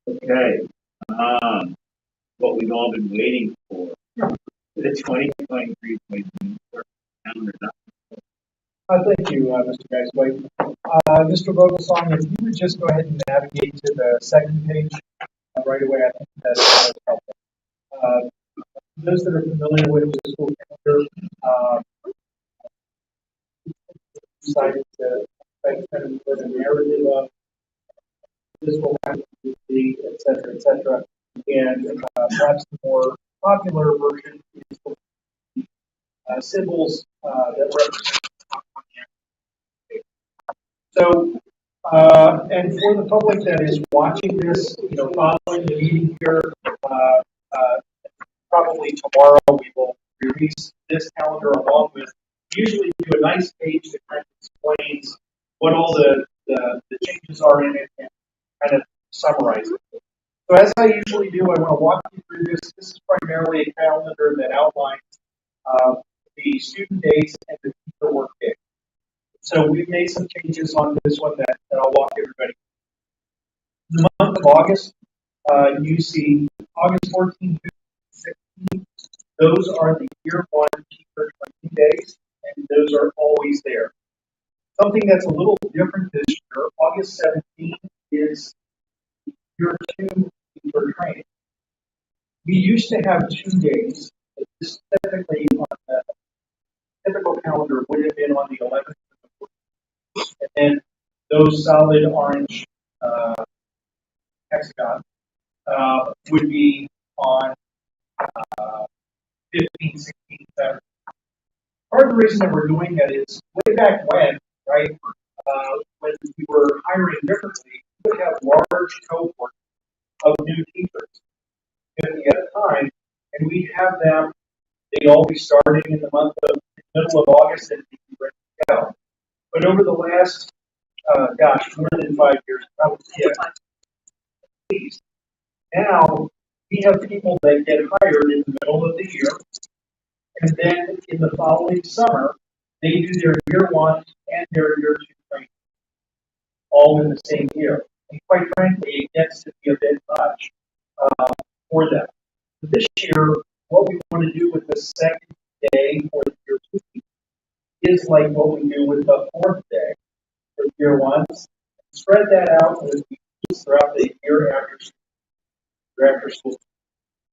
Okay. What we've all been waiting for. The 2023-2024 calendar. Thank you, Mr. Geisway. Mr. Vogelsong, if you would just go ahead and navigate to the second page right away, I think that's helpful. Those that are familiar with the school calendar, decided to kind of put a narrative of this will happen to be, et cetera, and perhaps the more popular version is the symbols that represent. So, and for the public that is watching this, following the meeting here, probably tomorrow we will release this calendar along with, usually do a nice page that kind of explains what all the changes are in it and kind of summarize it. So as I usually do, I want to walk you through this. This is primarily a calendar that outlines the student days and the teacher work day. So we've made some changes on this one that I'll walk everybody through. The month of August, you see August 14th to 16th. Those are the year one teacher training days, and those are always there. Something that's a little different this year, August 17th is year two teacher training. We used to have 2 days, specifically on the typical calendar would have been on the 11th. And then those solid orange hexagons would be on 15, 16, 17. Part of the reason that we're doing that is way back when, right, when we were hiring differently, we would have large cohorts of new teachers 50 at a time, and we'd have them, they'd all be starting in the middle of August and be ready to go. But over the last, more than 5 years, probably at least, now we have people that get hired in the middle of the year, and then in the following summer, they do their year one and their year two training, all in the same year. And quite frankly, it gets to be a bit much for them. This year, what we want to do with the second day for the year two is like what we do with the fourth day for year one. Spread that out with the throughout the year after school.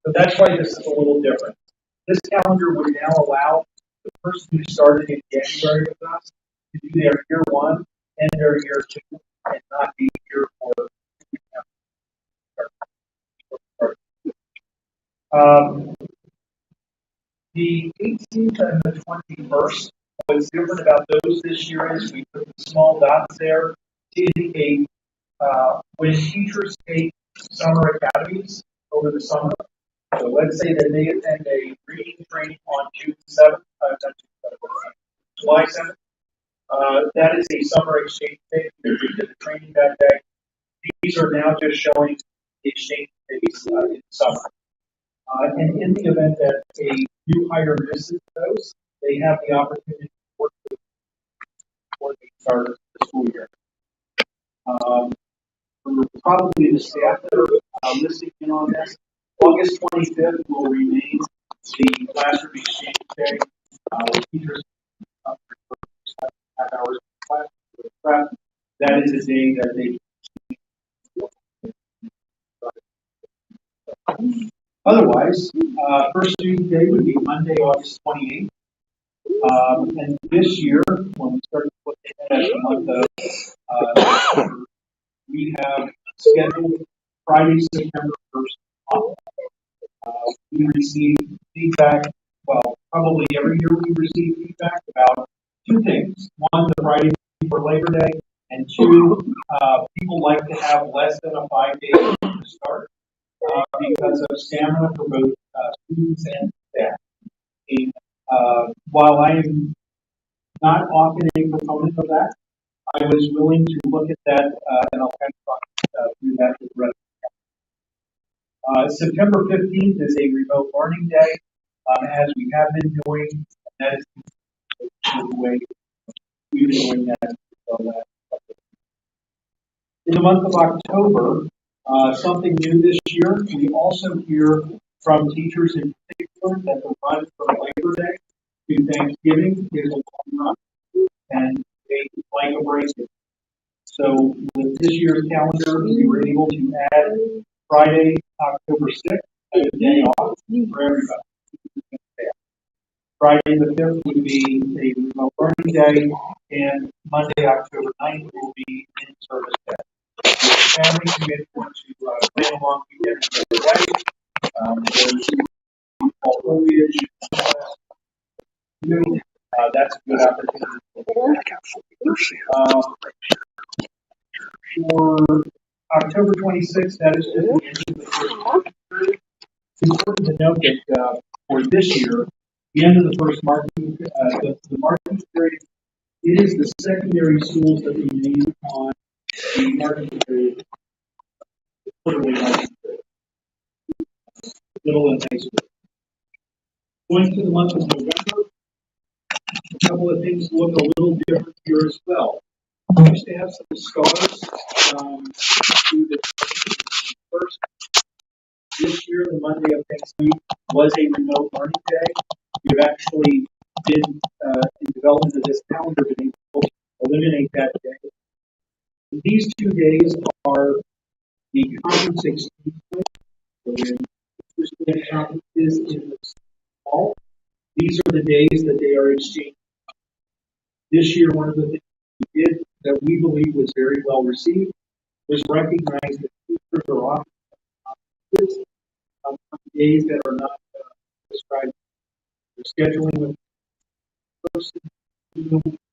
So that's why this is a little different. This calendar would now allow the person who started in January with us to do their year one and their year two and not be here for the 18th and the 21st. What's different about those this year is we put the small dots there to indicate when teachers take summer academies over the summer. So let's say that they attend a reading training on June 7th, July 7th. That is a summer exchange day. They did the training that day. These are now just showing the exchange days in the summer. And in the event that a new hire misses those, they have the opportunity to work before they start the school year. Probably the staff that are listening in on this, August 25th will remain the classroom exchange day. Teachers half hours class. That is a day that they. Otherwise, first student day would be Monday, August 28th. And this year, when we start looking at the month of, we have scheduled Friday, September 1st. We receive feedback, well, probably every year we receive feedback about two things. One, the Friday before Labor Day, and two, people like to have less than a 5-day to start because of stamina for both students and staff. And while I am not often a proponent of that, I was willing to look at that, and I'll kind of talk through that with the rest of the September 15th is a remote learning day, as we have been doing, and that is the way we've been doing that for the last couple of years. In the month of October, something new this year, we also hear from teachers in particular that the run from Labor Day to Thanksgiving is a long run, and they like a break. So with this year's calendar, we were able to add Friday, October 6th, as a day off for everybody. Friday the 5th would be a remote learning day, and Monday, October 9th will be in service day. The family committee want to plan a long weekend away. There's foliage. That's a good opportunity. For October 26th, that is just the end of the first market period. It's important to note that for this year, the end of the first marketing, the marketing period, it is the secondary schools that remain on the marketing period. Middle and high school. Going to the month of November, a couple of things look a little different here as well. We used to have some stars through the first. This year, the Monday of Thanksgiving was a remote learning day. We've actually been in development of this calendar been able to eliminate that day. These 2 days are the conference exchange day. So when conferences in the fall, these are the days that they are exchanging This year, one of the things we did that we believe was very well received was recognize that teachers are often on days that are not prescribed. They're scheduling with a person,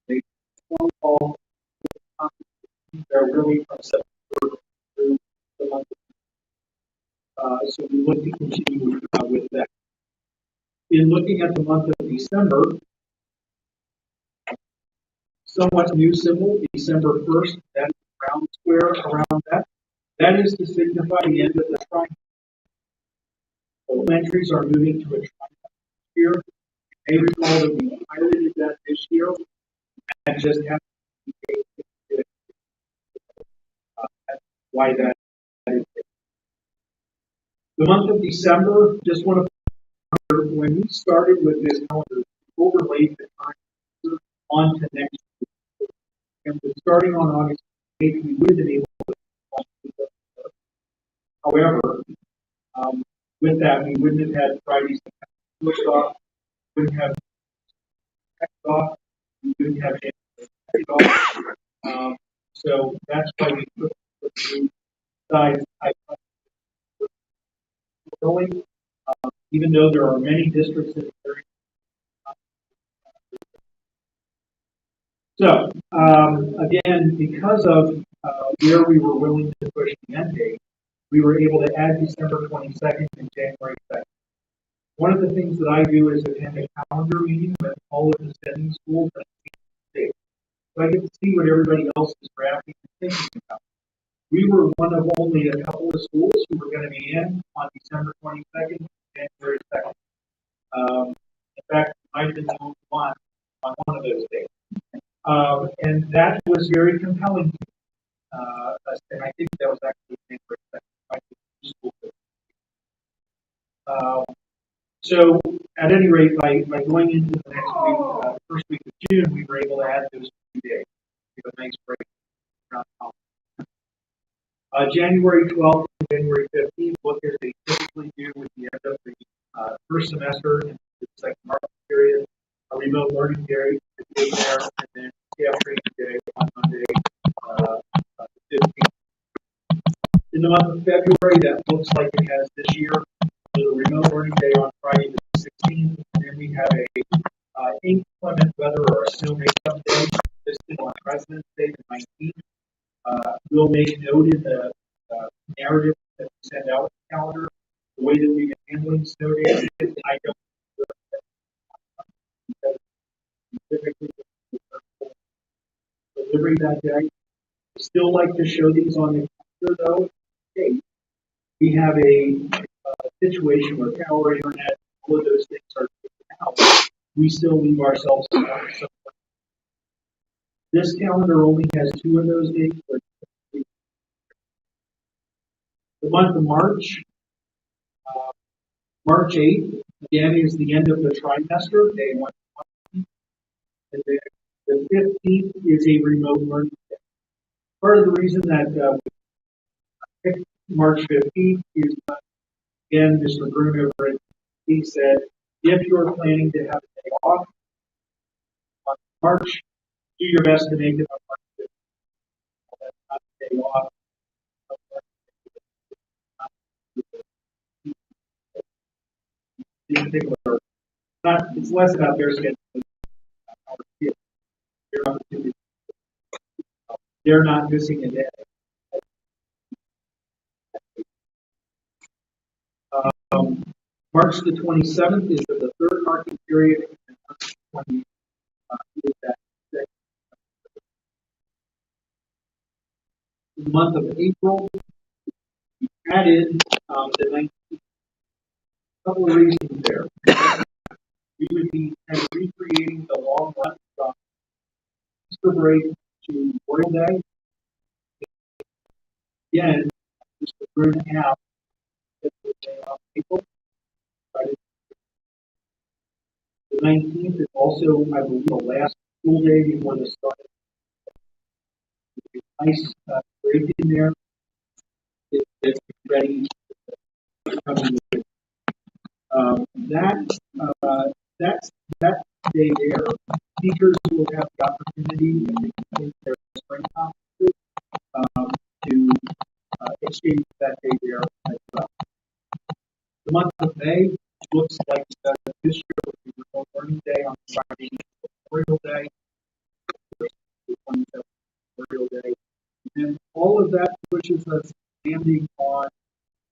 they phone call, they're really from September through the month. So we look to continue with that. In looking at the month of December, somewhat new symbol, December 1st, that round square around that. That is to signify the end of the triangle. Elementaries are moving to a triangle here. You may recall that we piloted that this year, and just happened to be that's why that is. The month of December, just want to, when we started with this calendar, we overlaid the time onto next year. And starting on August 8th, we would have been able to. However, with that, we wouldn't have had Fridays pushed off, wouldn't have text off, we wouldn't have text off. So that's why we put the two sides. Even though there are many districts that are very. So, again, because of where we were willing to push the end date, we were able to add December 22nd and January 2nd. One of the things that I do is attend a calendar meeting with all of the sending schools and states. So I get to see what everybody else is drafting and thinking about. We were one of only a couple of schools who were going to be in on December 22nd and January 2nd. In fact, I might have been the only one on one of those days. And that was very compelling to me. And I think that was actually January 2nd. So, at any rate, by going into the next week, first week of June, we were able to add those 2 days. We have a nice break around January 12th and January 15th, what they typically do with the end of the first semester and the second market period, a remote learning day there, and then staff training day on Monday, the 15th. In the month of February, that looks like it has this year, the remote learning day on Friday the 16th, and then we have a inclement weather or a snow makeup day listed on President's Day the 19th. We'll make note in the narrative that we send out the calendar, the way that we've been handling snow days. I don't specifically delivery that day. I still like to show these on the calendar, though. Hey, we have a situation where power, internet, all of those things are taken out. We still leave ourselves somewhere. This calendar only has 2 of those dates, but the month of March, March 8th, again, is the end of the trimester, day 1. And then the 15th is a remote learning day. Part of the reason that I picked March 15th is, again, Mr. Bruno, he said, if you're planning to have a day off on March, do your best to make it on March 15th. That's not a day off. In particular, it's less about their schedule. They're not missing a day. March the 27th is the third marking period, and March 20th is that second. In the month of April, we added the 19th. A couple of reasons there. We would be kind of recreating the long run from Easter break to Memorial Day. Again, just a year and a half the day off April. The 19th is also, I believe, the last school day before the start. Nice break in there. It's ready to come in. That day there, teachers will have the opportunity opportunity in their spring conferences to exchange that day there as well. The month of May looks like this year will be Remote Learning Day on Friday, Memorial Day, the 27th Memorial Day, and all of that pushes us landing on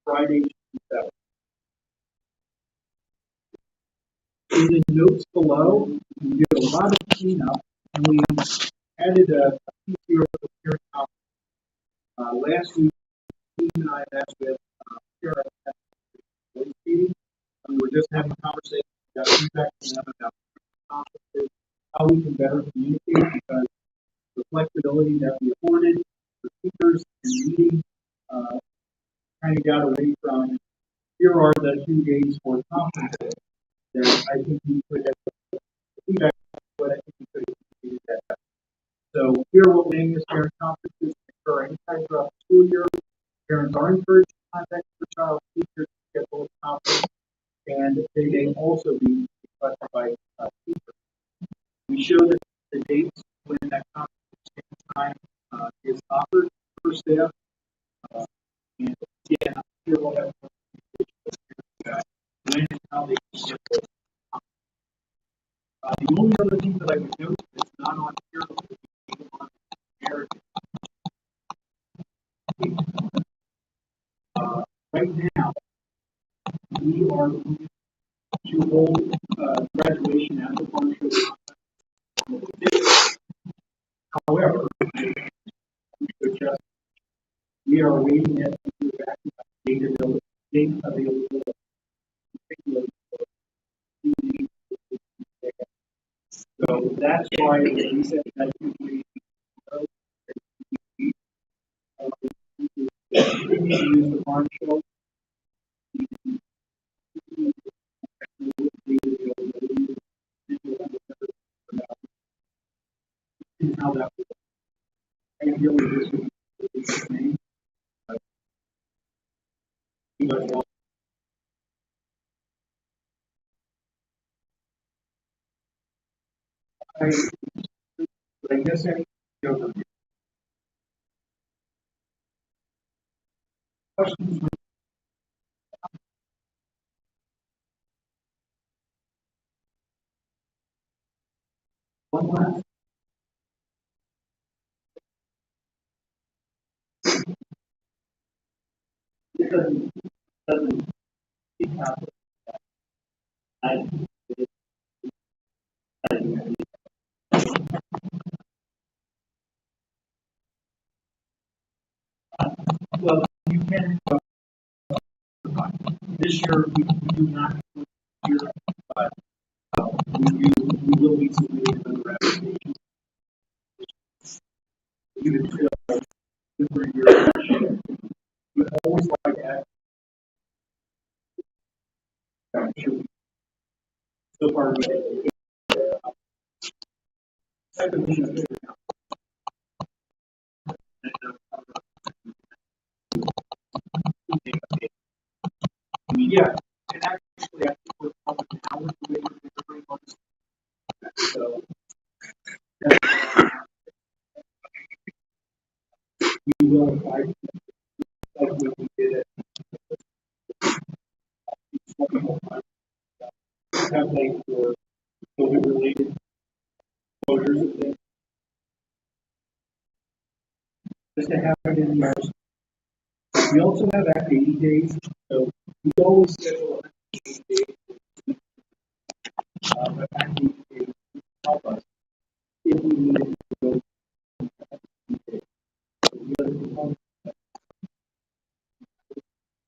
Friday, June 7th. In the notes below, we did a lot of cleanup, and we added a piece here for the parent conference. Last week, Steve and I met with parents at the meeting, and we were just having a conversation, got feedback from them about conferences, how we can better communicate, because the flexibility that we afforded for speakers and meeting kind of got away from, here are the 2 days for conferences that I think we could have feedback, but I think we could have communicated that. So here what we're doing is parent conferences occur anytime throughout the school year. Parents are encouraged to contact their child teachers to schedule a conference, and they may also be requested by teachers. We show that the dates when that conference time is offered for staff. And again, here we'll have more information about when and how they can get those. The only other thing that I would note that's not on here, but would be on narrative. Right now, we are moving to hold graduation at the Farm Show. However, we are waiting at data available. So that's why we said that we use the Farm Show. How that works. And really, this would be the name. I guess any overview. Questions? One last. It doesn't have well, you can. This year we do not here, but we will be submitting another application. You can fill different years. We always like to add. So far, we yeah, and actually, I think we're probably now with the way we're delivering on this. So, we will like what we did at template for COVID related closures of things. Just to have it in the arsenal. We also have Act 80 days, so we always schedule 80 days. But Act 80 days help us if we need it to go. The other component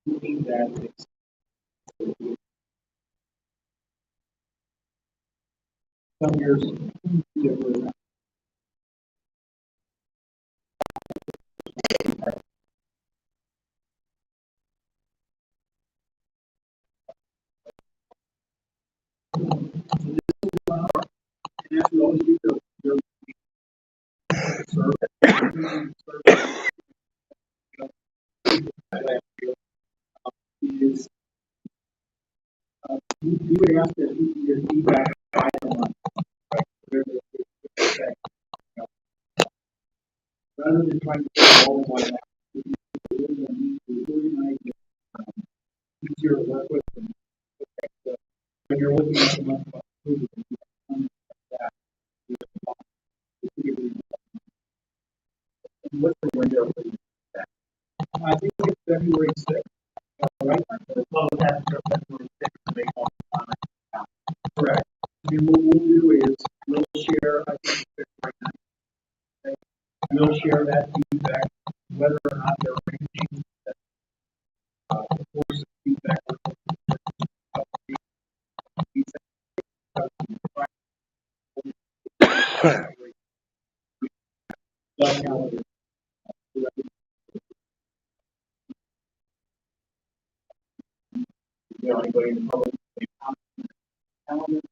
moving that is some years different. And as we always do, is we would ask that we get feedback by the month. rather than trying to figure all one out, we need to really make it easier to work with. And when you're looking at the month of October, you have to that. What's the window for that? I think it's February 6th. Right? The public has until February 6th to make all the comments. Correct. And what we'll do is we'll share, I think it's February 9th. Okay? We'll share that feedback, whether or not they're arranging that, of course, feedback. Anybody in the public make comments?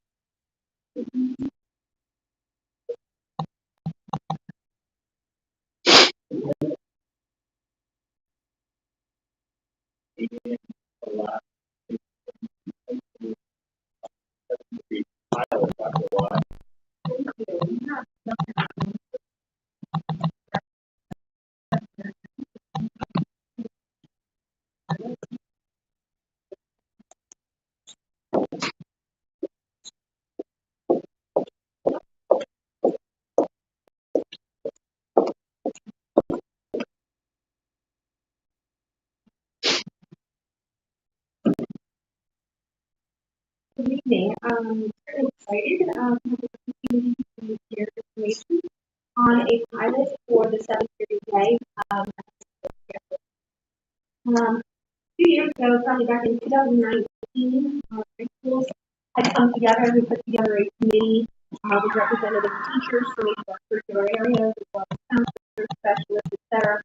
Good evening. I'm very excited to have the opportunity to share information on a pilot for the 7th grade day. A few years ago, probably back in 2019, high schools had come together. We put together a committee with representative teachers from each of our curricular areas, as well as counselors, specialists, etc.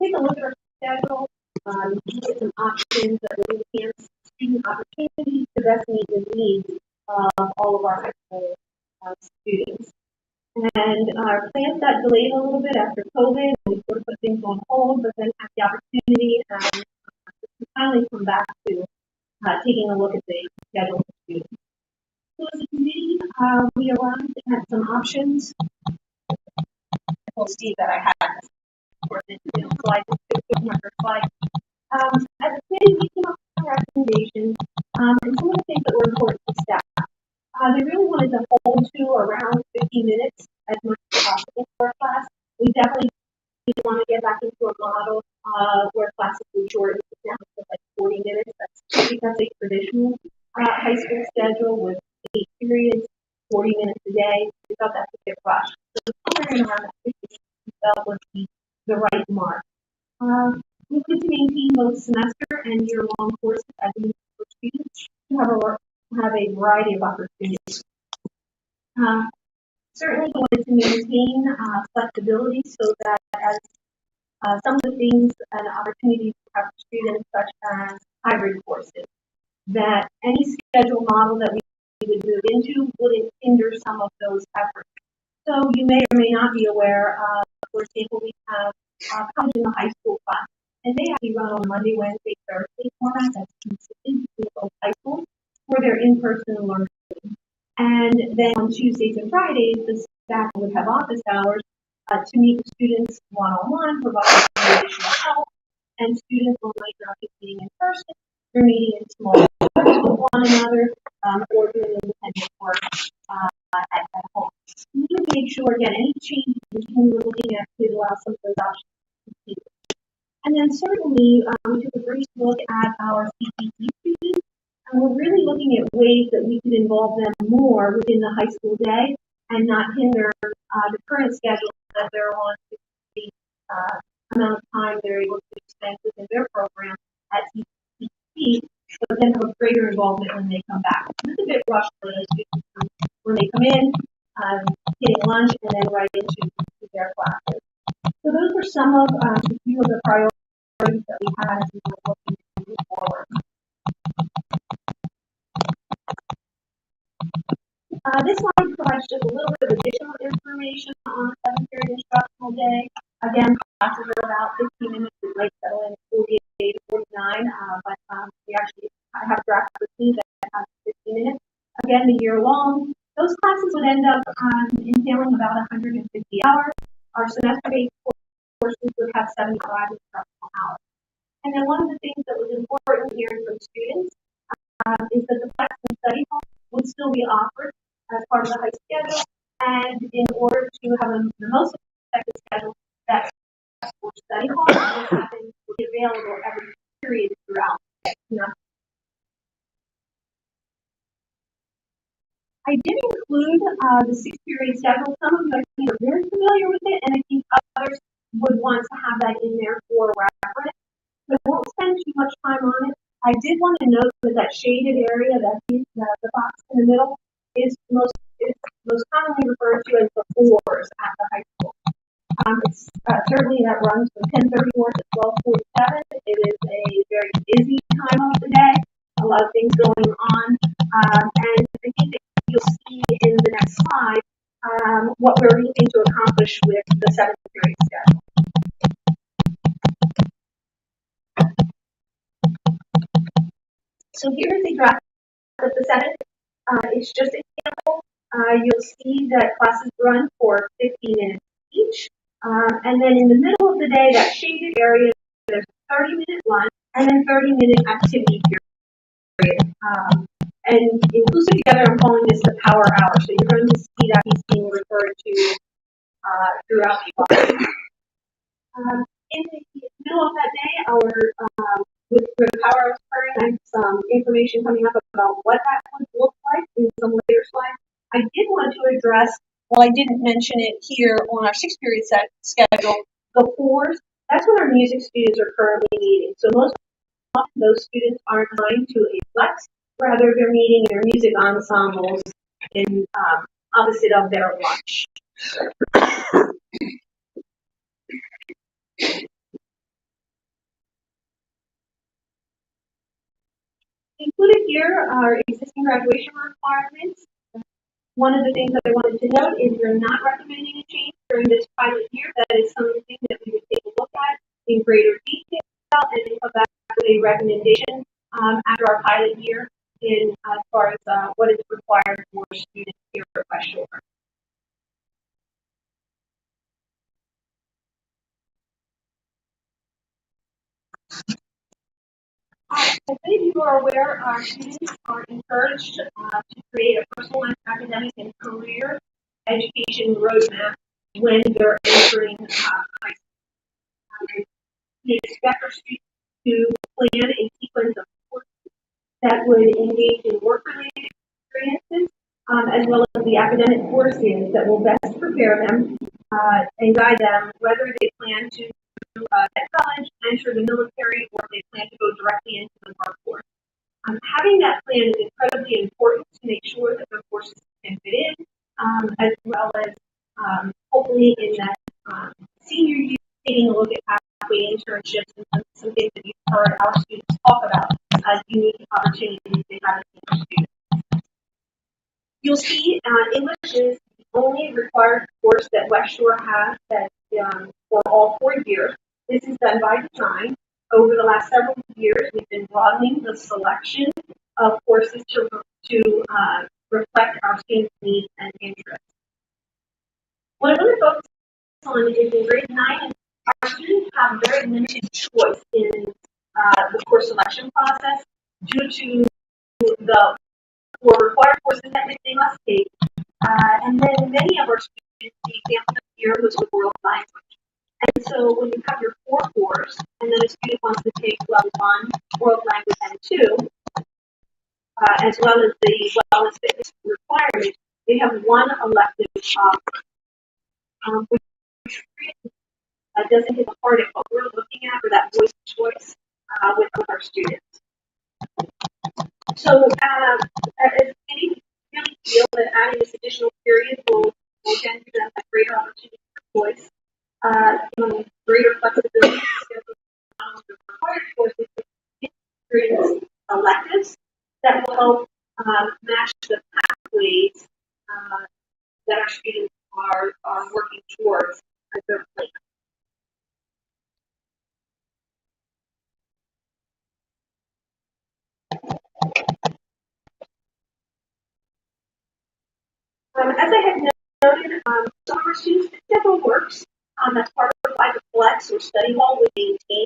Take a look at our schedule, look at some options that would enhance student opportunities to best meet the needs of all of our high school students. And our plans got delayed a little bit after COVID, and we sort of put things on hold, but then had the opportunity to finally come back to taking a look at the schedule for students. So as a committee, we arrived at some options. I told Steve that I had for this slide, slide. As a committee, we came up with some recommendations, and some of the things that were important to staff. They really wanted to hold to around 50 minutes as much as possible for a class. We definitely want to get back into a model where classes will shorten down to like 40 minutes. That's a traditional high school schedule with 8 periods, 40 minutes a day. We thought that would get rushed. So somewhere around that 50 minutes we felt was the right mark. We could maintain both semester and year-long courses as a means for students to have a variety of opportunities. Certainly wanted to maintain flexibility so that as some of the things and opportunities we have for students, such as hybrid courses, that any schedule model that we would move into wouldn't hinder some of those efforts. So you may or may not be aware, for example, we have college in the high school class, and they actually run on Monday, Wednesday, Thursday format that's consistent between both high schools for their in-person learning. And then on Tuesdays and Fridays, the staff would have office hours to meet with students one-on-one, provide additional help, and students will might not be meeting in person, they're meeting in small groups with one another, or doing independent work at home. We need to make sure, again, any changes we were looking at to allow some of those options to continue. And then certainly, we took a brief look at our CPT students, and we're really looking at ways that we could involve them more within the high school day and not hinder the current schedule that they're on, the amount of time they're able to spend within their program at CPT, but then have a greater involvement when they come back. It's a bit rushed for those students when they come in, getting lunch, and then right into their classes. So those were some of a few of the priorities that we had as we were looking to move forward. This slide provides just a little bit of additional information on the 7th grade instructional day. Again, classes are about 15 minutes. We might settle in 48 to 49, but we actually have a draft routine that has 15 minutes. Again, the year long, those classes would end up entailing about 150 hours. Our semester-based courses would have 75 instructional hours. And then one of the things that was important here for the students is that the flex and study hall would still be offered as part of the high schedule. And in order to have the most effective schedule, that for study hall would be available every period throughout. I did include the 6-period schedule. Some of you I think are very familiar with it, and I think others would want to have that in there for reference. But I won't spend too much time on it. I did want to note that shaded area, that is the box in the middle, is most commonly referred to as the fours at the high school. It's certainly that runs from 10:34 to 12:47. It is a very busy time of the day. A lot of things going on, and I think that you'll see in the next slide what we're looking to accomplish with the 7-period schedule. So here is a draft of the 7. It's just a sample. You'll see that classes run for 15 minutes each. And then in the middle of the day, that shaded area, there's a 30-minute lunch and then 30-minute activity period. And inclusive together, I'm calling this the power hour. So you're going to see that piece being referred to throughout the class. In the middle of that day, with the power hour occurring, I have some information coming up about what that would look like in some later slides. I did want to address, well, I didn't mention it here on our 6-period schedule, the 4s. That's when our music students are currently meeting. So most often those students aren't assigned to a flex, rather they're meeting in their music ensembles in opposite of their lunch. Included here are existing graduation requirements. One of the things that I wanted to note is we're not recommending a change during this pilot year. That is something that we would take a look at in greater detail and then come back with a recommendation after our pilot year in as far as what is required for students here at West Shore. As many of you are aware, our students are encouraged to create a personalized academic and career education roadmap when they're entering high school. We expect our students to plan a sequence of courses that would engage in work-related experiences, as well as the academic courses that will best prepare them and guide them whether they plan to at college, enter the military, or they plan to go directly into the workforce. Having that plan is incredibly important to make sure that the courses can fit in, as well as hopefully in that senior year, taking a look at pathway internships and some things that you've heard our students talk about as unique opportunities they have as senior students. You'll see English is the only required course that West Shore has that for all 4 years. This is done by design. Over the last several years, we've been broadening the selection of courses to reflect our students' needs and interests. What I'm going to focus on is in grade 9, our students have very limited choice in the course selection process due to the required courses that they must take. And then many of our students, the example here was with world language. And so when you have your 4 cores, and then a student wants to take level 1, world language, and 2, as well as the wellness fitness requirement, they have one elective which doesn't hit the heart of what we're looking at for that voice choice with our students. So as many really feel that adding this additional period will again give them a greater opportunity for choice, greater flexibility to the required courses, experience electives that will help match the pathways that our students are working towards as their plan. As I had noted, some of our students' schedule works. That's part of why the flex complex or study hall would maintain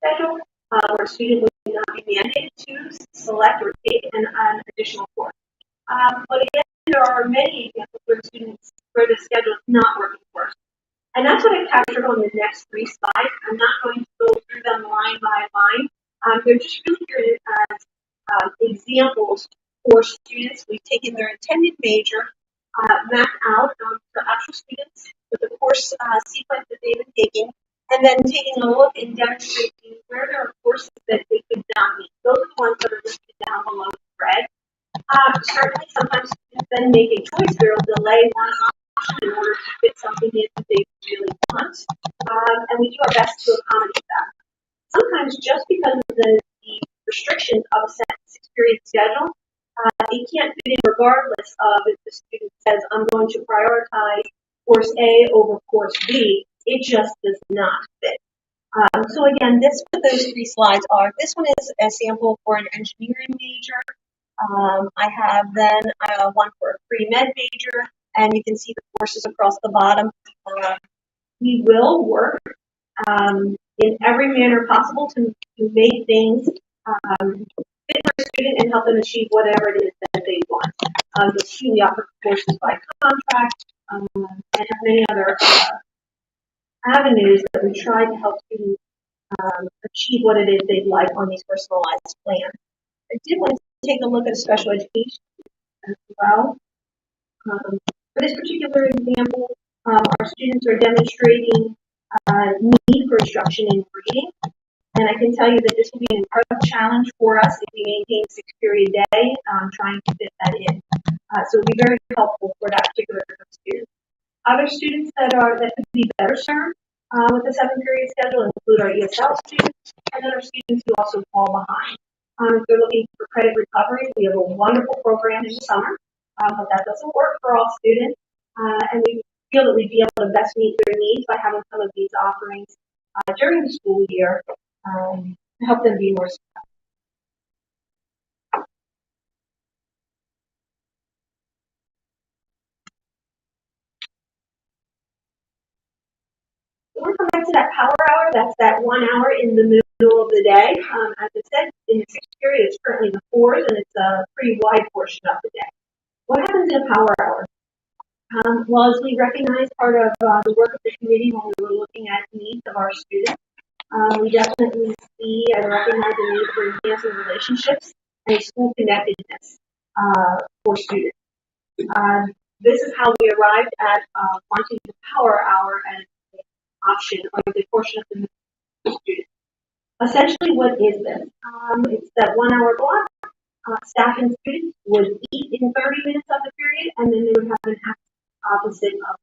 schedule, where a student would not be mandated to select or take an additional course. But again, there are many examples where the schedule is not working for us. And that's what I captured on the next 3 slides. I'm not going to go through them line by line. They're just really here as examples for students. We've taken their intended major, mapped out for actual students with the course sequence that they've been taking, and then taking a look and demonstrating where there are courses that they could not meet. Those are the ones that are listed down below in red. Certainly, sometimes students then make a choice. They'll delay one option in order to fit something in that they really want, and we do our best to accommodate that. Sometimes, just because of the restrictions of a set 6-period schedule, it can't fit in regardless of if the student says, I'm going to prioritize course A over course B. It just does not fit. So again, this what those 3 slides are. This one is a sample for an engineering major. I have then one for a pre-med major, and you can see the courses across the bottom. We will work in every manner possible to make things fit for a student and help them achieve whatever it is that they want. You'll see we offer courses by contract and have many other avenues that we try to help students achieve what it is they'd like on these personalized plans. I did want to take a look at special education as well. For this particular example, our students are demonstrating need for instruction in reading. And I can tell you that this will be an incredible challenge for us if we maintain 6-period day, trying to fit that in. So it will be very helpful for that particular group of students. Other students that could be better served with the 7-period schedule include our ESL students and then our students who also fall behind. If they're looking for credit recovery, we have a wonderful program in the summer, but that doesn't work for all students. And we feel that we'd be able to best meet their needs by having some of these offerings during the school year to help them be more successful. So we'll come back to that power hour. That's that 1 hour in the middle of the day. As I said, in the 6th period, it's currently the 4th, and it's a pretty wide portion of the day. What happens in a power hour? Well, as we recognize part of the work of the committee when we were looking at needs of our students, we definitely see and recognize the need for enhancing relationships and school connectedness for students. This is how we arrived at wanting the power hour as an option or the portion of the student. Essentially, what is this? It's that 1 hour block. Staff and students would eat in 30 minutes of the period, and then they would have an opposite of.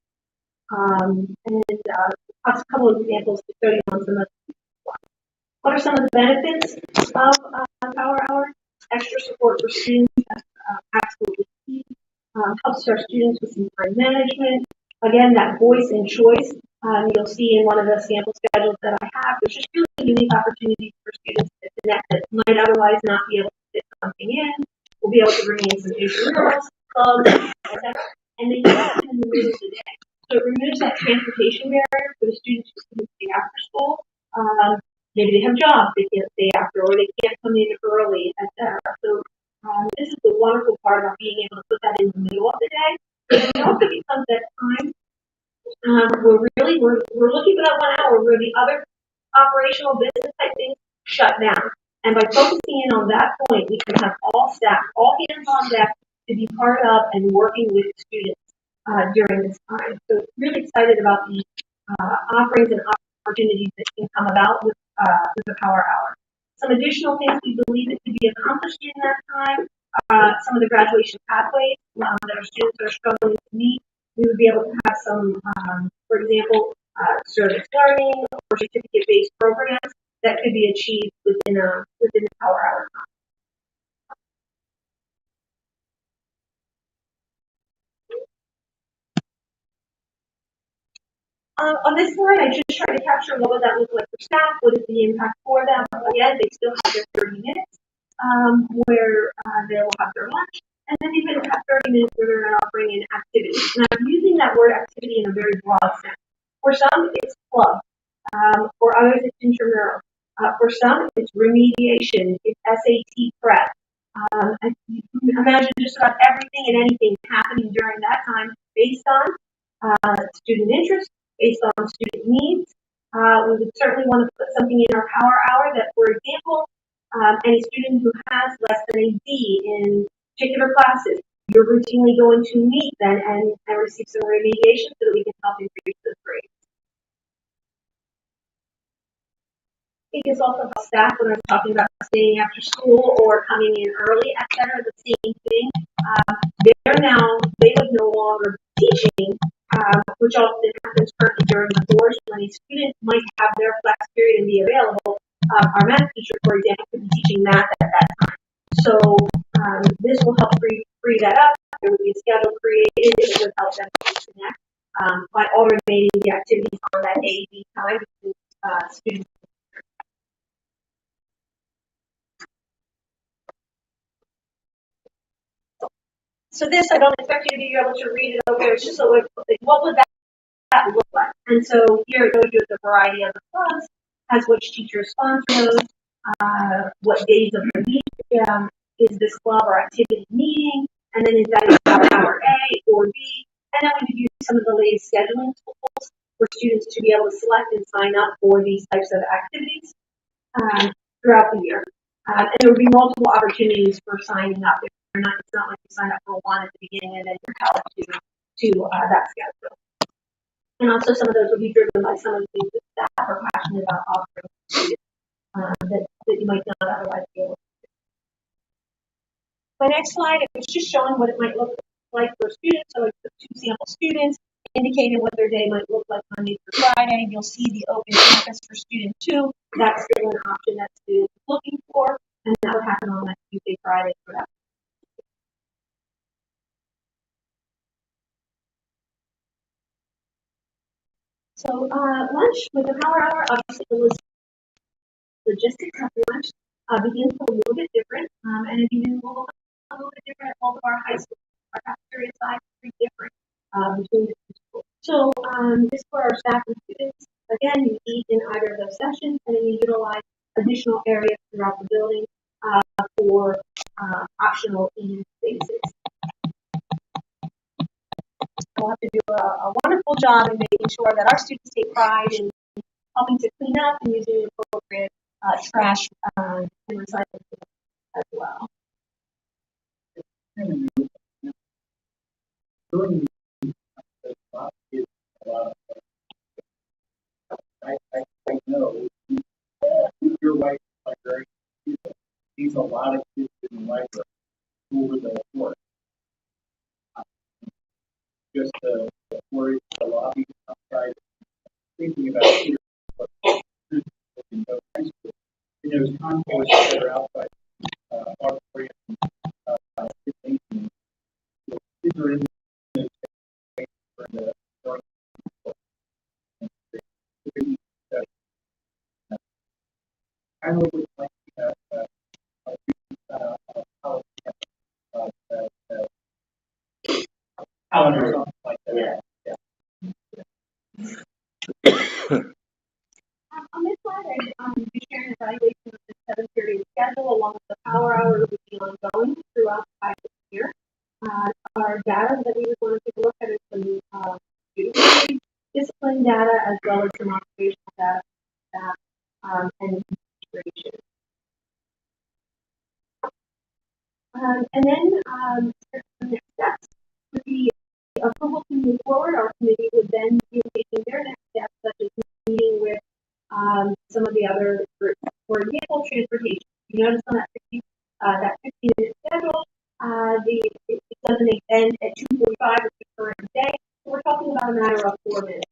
A couple of examples to show you on some of the. What are some of the benefits of power hour? Extra support for students, absolutely key. Helps our students with some time management. Again, that voice and choice. You'll see in one of the sample schedules that I have, there's just really unique opportunities for students to connect that might otherwise not be able to fit something in. We'll be able to bring in some intramurals, clubs, etc. And they do that in the middle of the day. So it removes that transportation barrier for the students who stay after school. Maybe they have jobs they can't stay after, or they can't come in early, etc. So this is the wonderful part about being able to put that in the middle of the day. And it also becomes that time. We're looking for that 1 hour where the other operational business type things shut down. And by focusing in on that point, we can have all staff, all hands on deck to be part of and working with students during this time. So really excited about the offerings and opportunities that can come about with the power hour. Some additional things we believe that could be accomplished in that time. Some of the graduation pathways that our students are struggling to meet. We would be able to have some, for example, service learning or certificate-based programs that could be achieved within the power hour time. On this slide, I just tried to capture what would that look like for staff, what is the impact for them. Again, they still have their 30 minutes where they will have their lunch, and then they can have 30 minutes where they're offering an activity. And I'm using that word activity in a very broad sense. For some, it's club. For others, it's intramural. For some, it's remediation, it's SAT prep. And you can imagine just about everything and anything happening during that time based on student interest, based on student needs. We would certainly want to put something in our power hour that, for example, any student who has less than a D in particular classes, you're routinely going to meet then and receive some remediation so that we can help increase those grades. I think it's also about staff when I was talking about staying after school or coming in early, et cetera, the same thing. They would no longer be teaching, which often happens currently during the course when a student might have their flex period and be available. Our math teacher, for example, could be teaching math at that time. So this will help free that up. There would be a schedule created. It would help them connect by automating the activities on that A/B time between students. So this, I don't expect you to be able to read it over there. It's just like, what would that look like? And so here it shows you the variety of the clubs, has which teachers sponsor those, what days of the week is this club or activity meeting, and then is that hour A or B, and then we could use some of the latest scheduling tools for students to be able to select and sign up for these types of activities throughout the year. And there would be multiple opportunities for signing up. It's not like you sign up for one at the beginning and then you're held to that schedule. And also some of those will be driven by some of the things that staff are passionate about offering to students that you might not otherwise be able to do. My next slide is just showing what it might look like for students. So it's the 2 sample students indicating what their day might look like Monday through Friday. You'll see the open campus for student 2. That's still an option that students are looking for, and that would happen on that Tuesday, Friday for that. So lunch with the power hour, obviously the logistics of lunch begins a little bit different, and it begins a little bit different at both of our high schools. Our cafeteria size is pretty different between the 2 schools. So this for our staff and students. Again, you eat in either of those sessions, and then you utilize additional areas throughout the building for optional eating spaces. We'll have to do a wonderful job in making sure that our students take pride in helping to clean up and using appropriate trash and recycling as well. I know your wife is librarian. Sees a lot of kids in the library over the course. Just the worry, the lobby outside, thinking about here, in those high schools. In those concourses that are outside auditorium, kids are in the space for the I would like to calendar or something like that. Yeah. On this slide, I'm going to be sharing an evaluation of the 7-period schedule along with the power hour that will be ongoing throughout the 5th year. Our data that we would want to take a look at is some student discipline data as well as some observational data and administration. And then the next steps would be approval to move forward. Our committee would then be taking their next steps, such as meeting with some of the other groups. For example, transportation. You notice on that 15-minute schedule, it doesn't end at 2:45 or the current day. So we're talking about a matter of 4 minutes.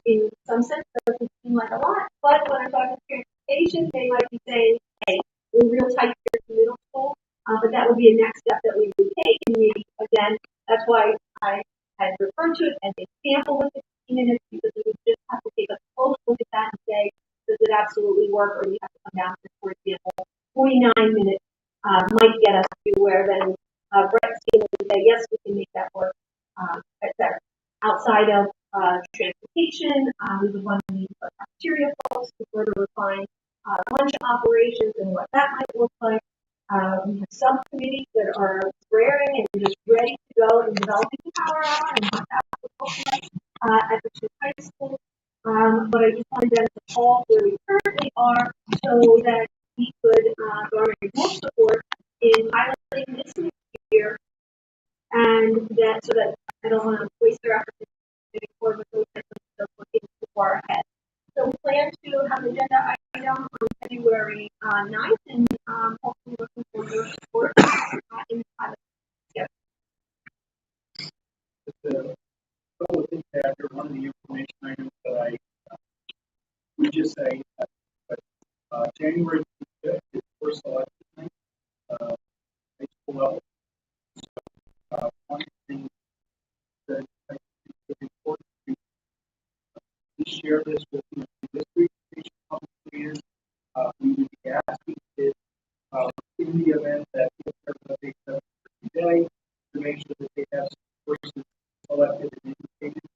In some sense, that doesn't seem like a lot, but when I'm talking transportation, they might be saying, hey, we're real tight here in middle school, but that would be a next step that we would take. And maybe, again, that's why I had referred to it as a sample with 15 minutes, because we would just have to take a close look at that and say, does it absolutely work, or we have to come down to, for example, 49 minutes might get us to where then Brett's team would say, yes, we can make that work, etc. Outside of transportation. We would want to meet with cafeteria folks to further refine lunch operations and what that might look like. We have subcommittees that are raring and just ready to go in developing the power hour and what that would look like at the two high schools. But I just wanted them to call where we currently are so that we could garner more support in piloting this next year, and that so that I don't want to waste their efforts moving forward with those types of stuff looking too far ahead. So we plan to have an agenda item on February 9th, and hopefully looking for your support in the pilot. Yes. The couple of things after one of the information items that I we just say January 5th is first election night, high school level. So, one thing that I think is important to share this with you. This presentation publicly is we would be asking kids in the event that they're going to take them today to make sure that they have some courses selected and indicated.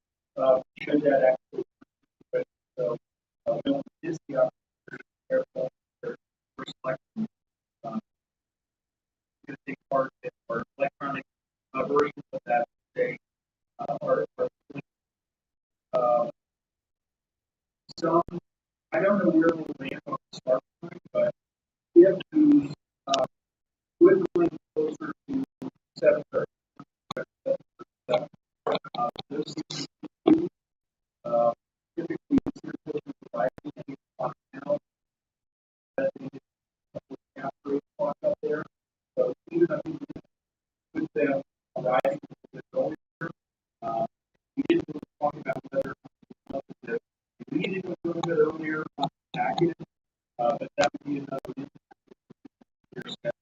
Should that actually happen. So we don't miss the opportunity therefore for selection. Going to take part in our electronic versions of that today. Some, I don't know where we'll land on the start point, but if we would link closer to 7:30, those typically circles providing on now that they get a couple of after 8 o'clock up there. So even if we put them arriving a bit earlier, we didn't really talk about whether the meeting was a little bit earlier on the packet, but that would be another year step.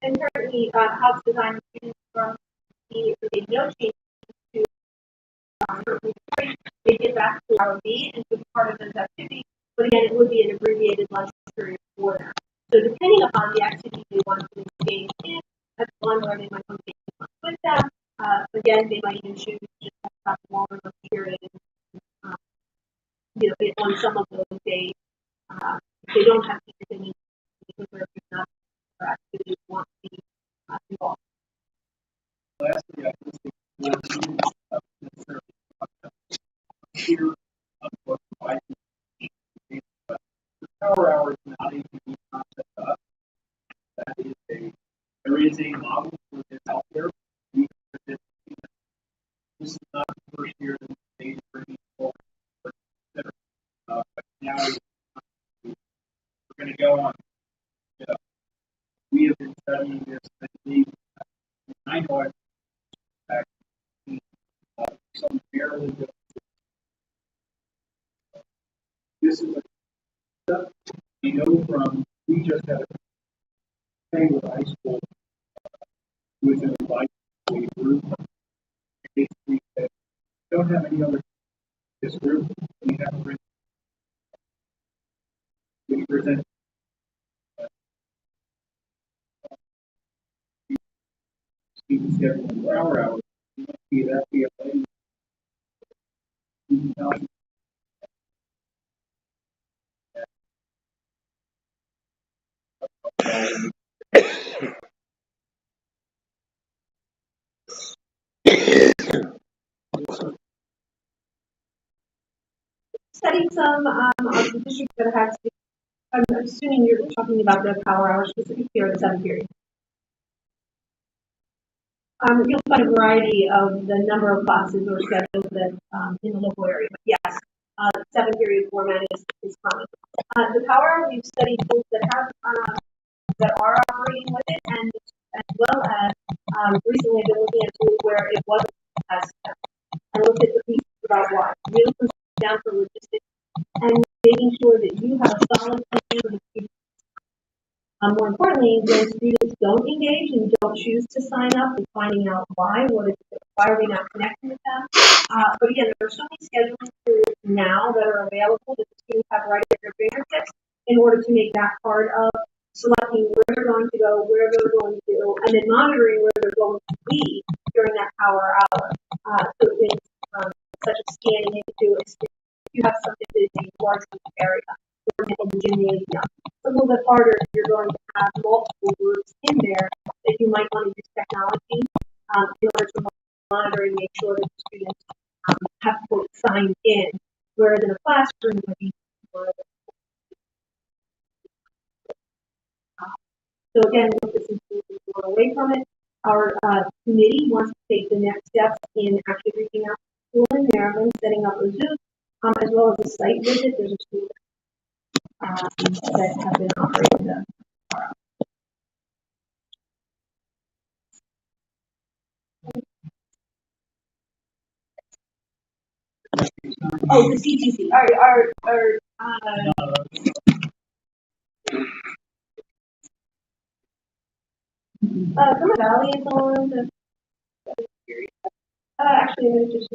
And currently, house design students from the no change to they get back to RV and to be part of those activities. But again, it would be an abbreviated lunch period for them. So depending upon the activity they want to engage in, that's one where they might want to take lunch with them. Again, they might even choose to just have a longer lunch period. On some of those days, they don't have to do any because they're not or activities want to be involved. Lastly, I think here what provides the power hour is not a unique concept to us. There is a model for this out there. This is not the first year that they bringing forward. But now we're going to go on. We have been studying this. I know some fairly good. This is a stuff we know from. We just had a thing with high school with an advice group. Basically, said, don't have any other. This group we have to we present. Student schedule for our hours. See that be a way. Studied some of the districts that have. I'm assuming you're talking about the power hour specific here, the 7 period. You'll find a variety of the number of classes or schedules that in the local area, but yes, 7 period format is common. The power hour, we've studied schools that have that are operating with it, and as well as recently been looking at schools where it wasn't as and looked at the pieces about why. Really comes down to logistics and making sure that you have a solid plan for the students. More importantly, when students don't engage and don't choose to sign up and finding out why are they not connecting with them. But again, there are so many scheduling tools now that are available that the students have right at their fingertips in order to make that part of selecting where they're going to go, where they're going to, and then monitoring where they're going to be during that power hour. So things such as scanning into if you have something busy in a large area, for example, the gymnasium. It's a little bit harder if you're going to have multiple groups in there that you might want to use technology in order to monitor and make sure that the students have quote signed in, whereas in a classroom, it would be so again, with this institution going away from it, our committee wants to take the next steps in actually reaching out to school in Maryland, setting up a Zoom, as well as a site visit. There's a school that have been operating oh, the CTC. Summer Valley is on the actually, I'm just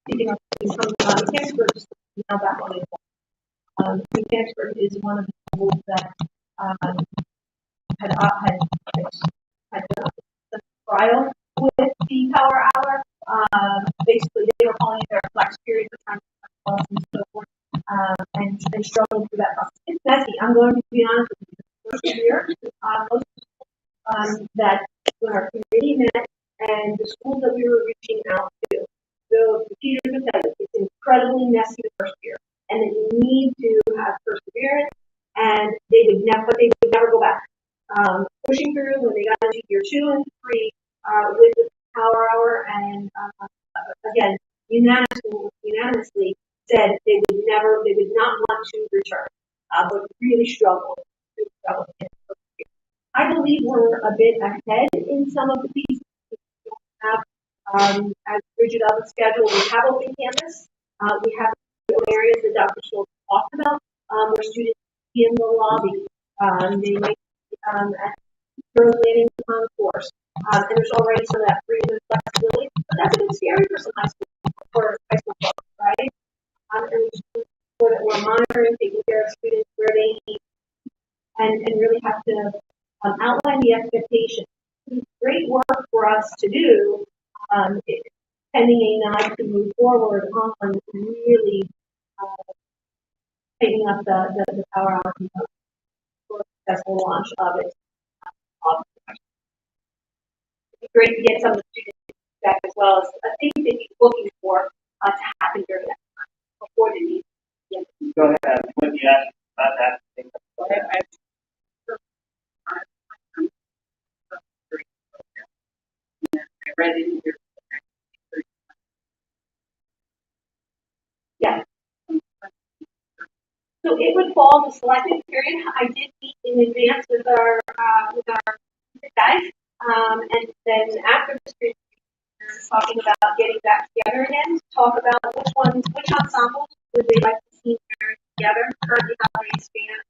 picking up Mechanicsburg, just now back on it. Mechanicsburg is one of the schools that had a trial with the power hour. Basically, they were calling it their flex period for time and so forth, and struggling through that process. It's messy. I'm going to be honest with you. The first year, that when our committee met and the schools that we were reaching out to, the teachers would tell you it's incredibly messy the first year, and that you need to have perseverance, and they would never go back. Pushing through when they got into year 2 and 3 with the power hour, and again, unanimously said they would not want to return, but really struggled. I believe we're a bit ahead in some of the pieces. We have as rigid of a schedule. We have open campus. We have areas that Dr. Schultz talked about where students in the lobby. They might at girls' landing concourse. And there's already some of that freedom and flexibility. But that's a bit scary for some high school folks, right? And we just we're monitoring, taking care of students where they need, and really have to outline the expectation. It's great work for us to do, pending a nod to move forward on really taking up the power hour component for successful launch of it. It'd be great to get some of the students back as well as things they'd be looking for to happen during that time before they need. Go ahead, when you ask about that. I read in here. Yeah. So it would fall to selected period. I did meet in advance with our guys, and then after the street, we're talking about getting back together again to talk about which ensembles would they like to see married together. Currently, how they span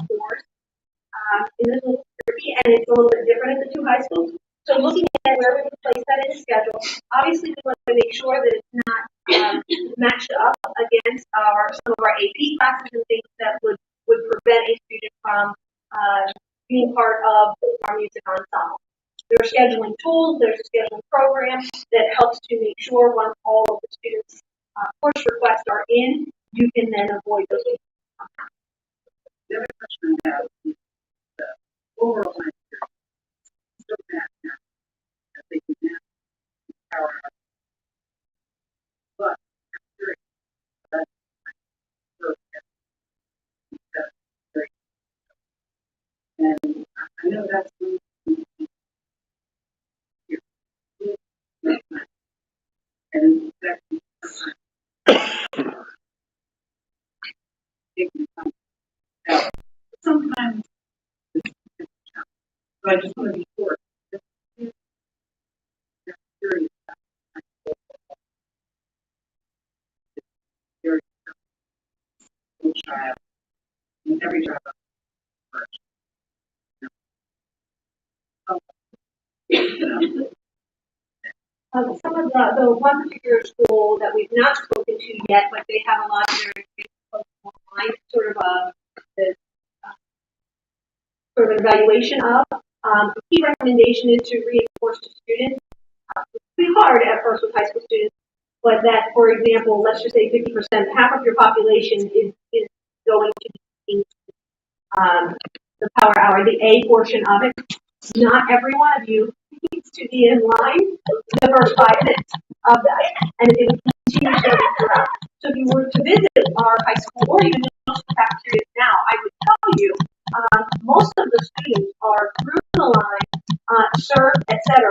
course. It is a little tricky, and it's a little bit different at the two high schools. So looking at where we would place that in the schedule, obviously we want to make sure that it's not matched up against some of our AP classes and things that would prevent a student from being part of our music ensemble. There are scheduling tools, there's a scheduling program that helps to make sure once all of the students' course requests are in, you can then avoid those. The other question I have is the overall time period. So that now, I think we now power hour. But after that's very, and I know that's going to be here. And that's taking time out. Sometimes it's a challenge. But I just want to be sure. Very child, every child first. Some of the one particular school that we've not spoken to yet, but they have a lot of their online, sort of sort of an evaluation of. The key recommendation is to reinforce to students. It's pretty hard at first with high school students, but that, for example, let's just say 50%, half of your population is going to be the power hour, the A portion of it. Not every one of you needs to be in line the first 5 minutes of that, and it would continue serving throughout. So if you were to visit our high school or even most cafeterias now, I would tell you most of the students are through the line, served, etc.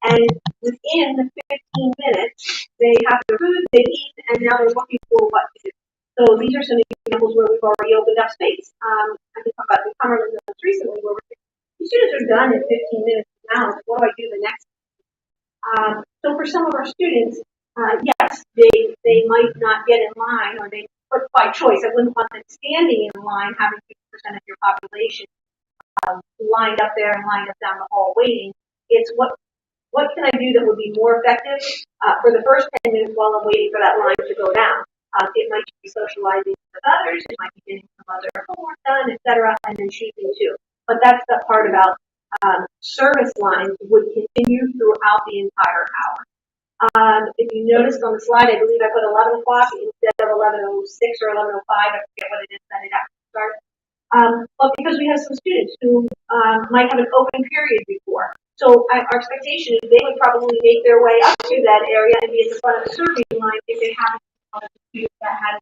And within the 15 minutes, they have their food, they eat, and now they're looking for what to do. So these are some examples where we've already opened up space. I can talk about the Cumberland most recently, where the students are done in 15 minutes now. What do I do the next? So for some of our students, yes, they might not get in line, or they, but by choice. I wouldn't want them standing in line, having 50% of your population lined up there and lined up down the hall waiting. It's what can I do that would be more effective for the first 10 minutes while I'm waiting for that line to go down? It might be socializing with others, it might be getting some other homework done, etc., and then choosing too. But that's the part about service lines would continue throughout the entire hour. If you noticed on the slide, I believe I put 11 o'clock instead of 11:06 or 11:05. I forget what it is that it actually starts. But because we have some students who might have an open period before. So our expectation is they would probably make their way up to that area and be at the front of the serving line if they haven't found a student that had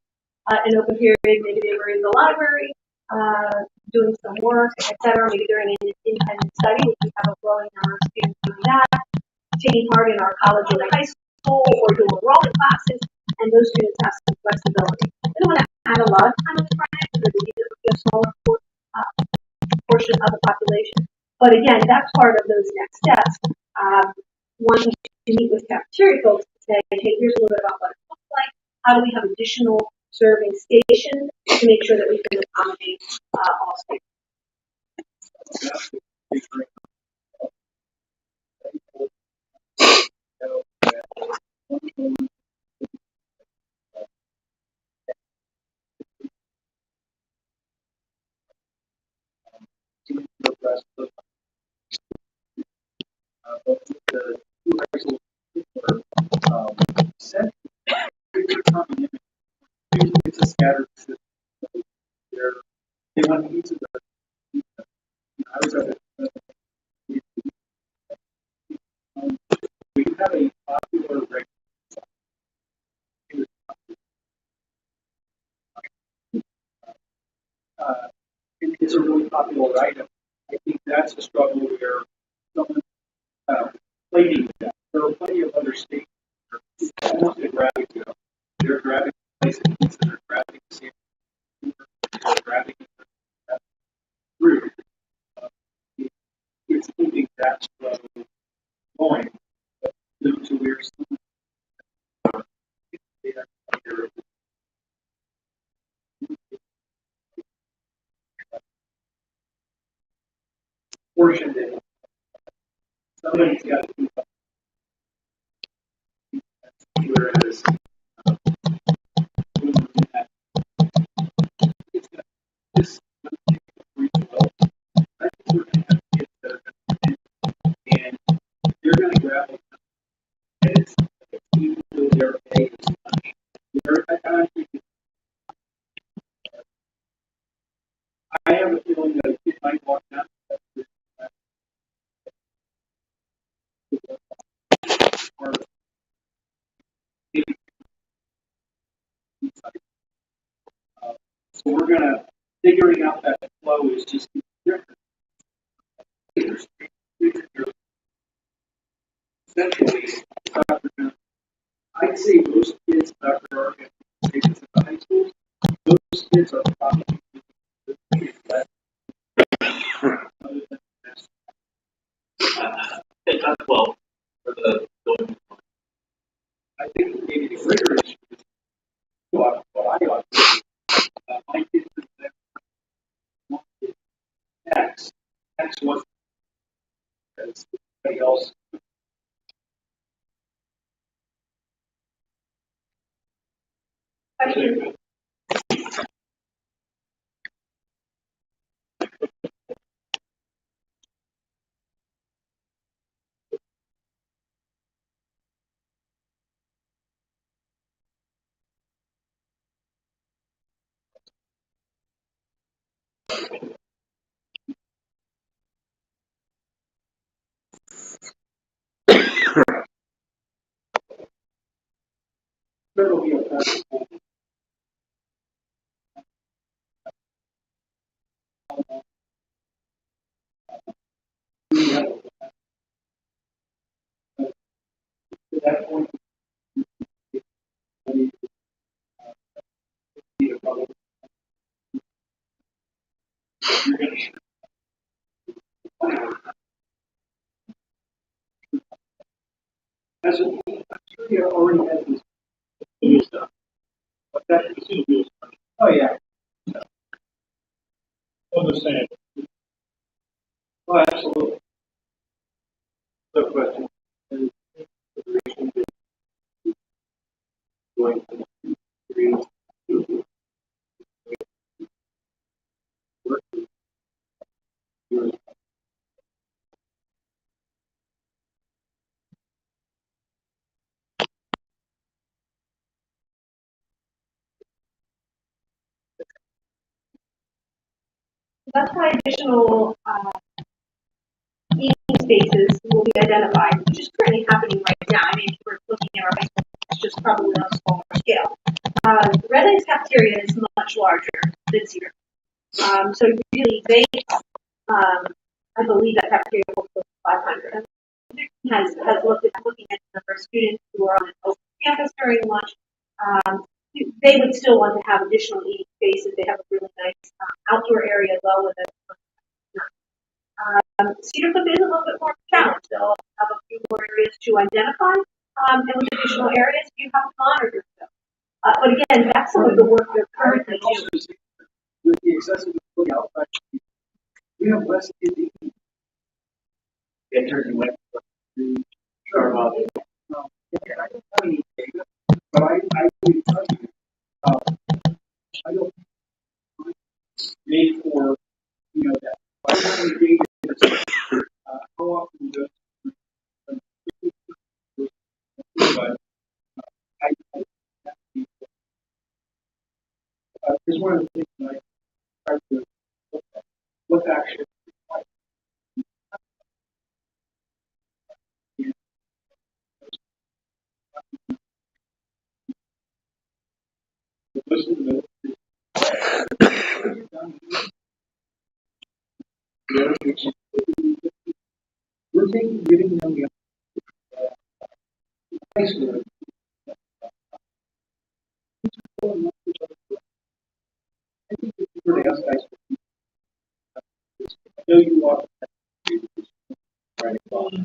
an open period. Maybe they were in the library doing some work, etc. Maybe during an independent study, which we have a growing number of students doing that, taking part in our college or high school or dual enrollment classes, and those students have some flexibility. They don't want to add a lot of time on the front end because they need to be a smaller portion of the population. But again, that's part of those next steps. Wanting to meet with cafeteria folks to say, hey, here's a little bit about what it looks like. How do we have additional serving stations to make sure that we can accommodate all states? It's a scattered system. They want each of the. I was at we have a popular rate. It's a really popular item. I think that's a struggle where someone plating that. There are plenty of other states where it's almost a grabbing go. They're grabbing places, they're grabbing the same, they're grabbing through. It's keeping that struggle going. But to where someone they are portioned it. Somebody's got to keep up. Whereas it's got this regional. I think we're going to have kids that are going to and they're going to grab it. And it's even though their pay is much. I have a feeling that a kid might walk down. So we're gonna figuring out that flow is just different. Essentially, I'd say most kids that are in the high schools, those kids are probably less. Other than this. Well, for the building. I think maybe the rigor issue is what I ought to do. My kids X. X was as everybody else. Question? There will be a festival. To that point, you're going as a, I'm sure you already had this new stuff, but that is, oh yeah, Understand. oh absolutely. No question. And consideration is going to create work. That's why additional eating spaces will be identified, which is currently happening right now. I mean, if we're looking at our high school, it's just probably on a smaller scale. Redlands cafeteria is much larger than Cedar. So really, they, I believe that cafeteria will be 500. Has looked at looking at the number of students who are on an open campus during lunch. They would still want to have additional eating spaces. They have a really nice outdoor area as well with it. Cedar Cliff is a little bit more challenged. They'll have a few more areas to identify, and with additional areas, you have to monitor them. But again, that's some of the work they're currently doing. With the accessibility outside, we have less kids eating. Get turkey wet. Sure about it. Yeah, I don't have any data, but I will tell you, I don't made for, you know, that. By the time we data, how often does but here's one of the things that I try to look at. What's actually required. Listen to this. We're giving them the high school. I think it's pretty ask high school. I know you are right about it.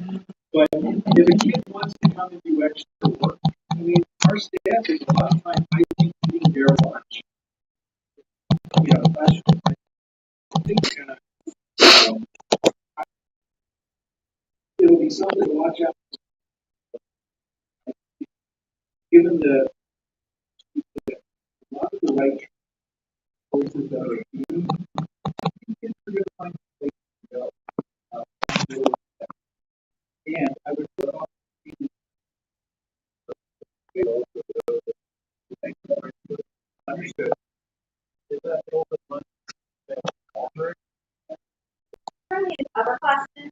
But if a kid wants to come and do extra work, I mean, our staff is a lot of time eating their lunch. You know, I think it'll be something to watch out. Given a lot of the right choices that are being, it's a good time to take it up. And I would put off understood. Is that over Currently in upperclassmen,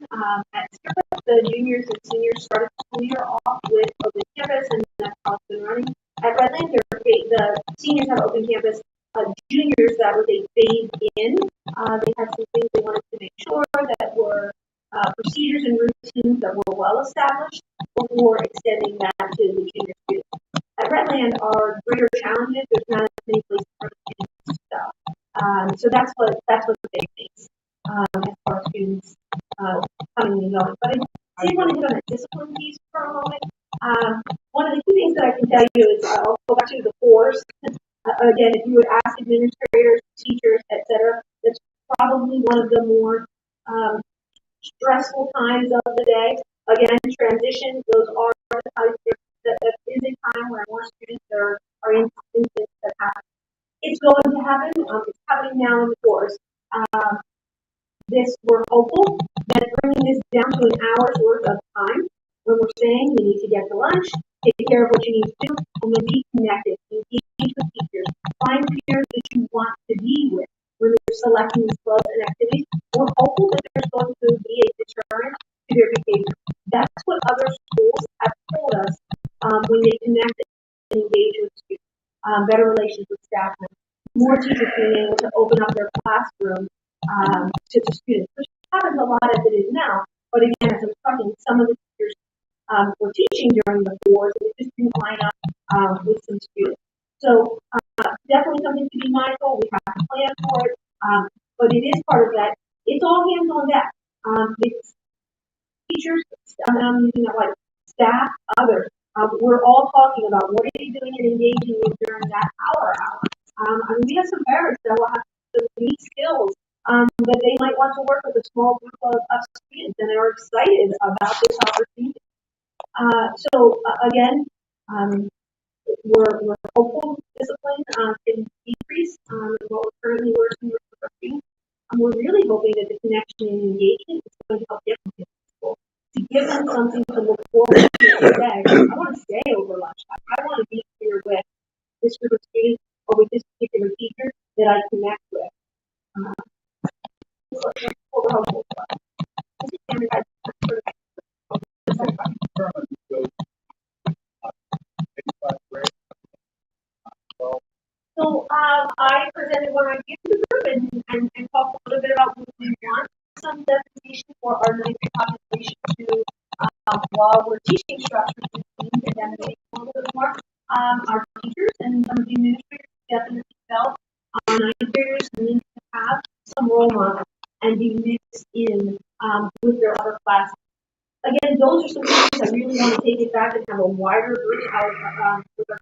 at Skipper, the juniors and seniors started the school year off with open campus, and that's how it's been running. At Redland, the seniors have open campus. Juniors, that was a phase in. They had some things they wanted to make sure that were procedures and routines that were well established before extending that to the junior students. At Redland, our greater challenges, there's not as many places for the stuff. So that's what the big things. As far as students coming and going. But I did want to hit on the discipline piece for a moment. One of the key things that I can tell you is I'll go back to the force. Again, if you would ask administrators, teachers, etc., that's probably one of the more stressful times of the day. Again, transition, those are the times that is a time where more students are in instances that happen. It's going to happen. It's happening now in the course. We're hopeful that bringing this down to an hour's worth of time, when we're saying you need to get to lunch, take care of what you need to do, and then be connected, engage with teachers, find peers that you want to be with. When there's selecting these clubs and activities, we're hopeful that there's going to be a deterrent to their behavior. That's what other schools have told us when they connect and engage with students. Better relations with staff members, more teachers being able to open up their classroom to students, which happens a lot as it is now. But again, as I was talking, some of the teachers were teaching during the wars, and it just didn't line up with some students. So definitely something to be mindful. We have to plan for it, but it is part of that. It's all hands on deck. It's teachers, I'm using that like staff, others. We're all talking about what are you doing and engaging in during that hour. I mean, we have some parents that will have some unique skills that they might want to work with a small group of students, and are excited about this opportunity. Again, we're hopeful discipline can decrease in what we're currently working with our students. We're really hoping that the connection and engagement is going to help them get to school, to give them something to look forward to today. I want to stay over lunch. I want to be here with this group of students or with this particular teacher that I connect with. That's what we're hopeful for. So I presented when I gave the group and talked a little bit about what we want some designation for our ninth population to while we're teaching structures and teams and then maybe a little bit more. Our teachers and some of the administrators definitely felt our ninth graders need to have some role models and be mixed in with their other classes. Again, those are some things I really want to take it back and have a wider group with our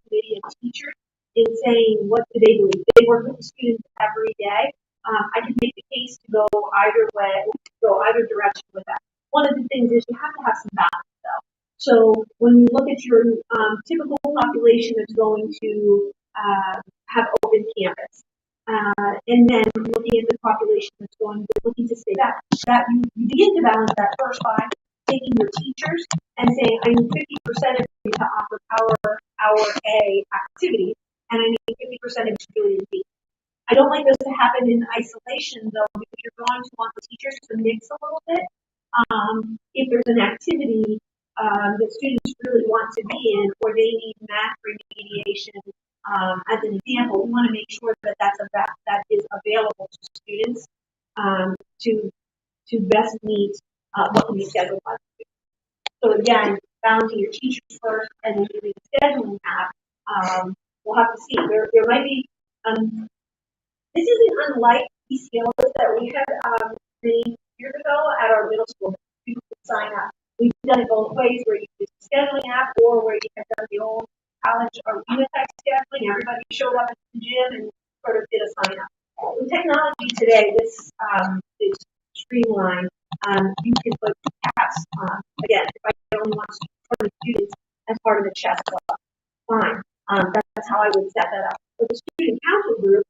committee of teachers in saying what do they believe. They work with the students every day. I can make the case to go either way, go either direction with that. One of the things is you have to have some balance though. So when you look at your typical population that's going to have open campus, and then looking at the population that's looking to stay back, that you begin to balance that first by taking your teachers and saying, I need 50% of you to offer hour A activities, and I need 50% of you to do it in B. I don't like this to happen in isolation though, because you're going to want the teachers to mix a little bit. If there's an activity that students really want to be in, or they need math remediation, as an example, we want to make sure that that is available to students to best meet what can be scheduled by the students. So again, balancing your teachers first and then doing the scheduling app. We'll have to see. There might be. This isn't unlike PCLs that we had many years ago at our middle school. People could sign up. We've done it both ways, where you use the scheduling app or where you have done the old college or unit-type scheduling. Everybody showed up at the gym and sort of did a sign up. With technology today, this is streamlined. You can put caps on. Again, if I only want 20 students as part of the chess club, fine. That's how I would set that up. With the student council group,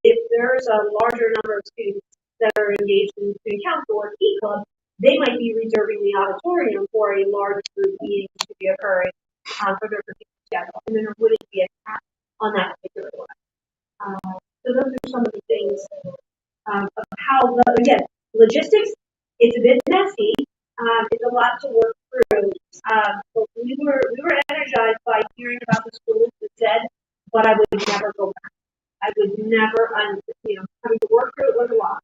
if there's a larger number of students that are engaged in student council or key club, they might be reserving the auditorium for a large group meeting to be occurring for their particular schedule, and then there wouldn't be a cap on that particular one. So those are some of the things of how again, logistics. It's a bit messy. It's a lot to work through. But we were energized by hearing about the schools that said, but I would never go back. I would never, having to work through it was a lot.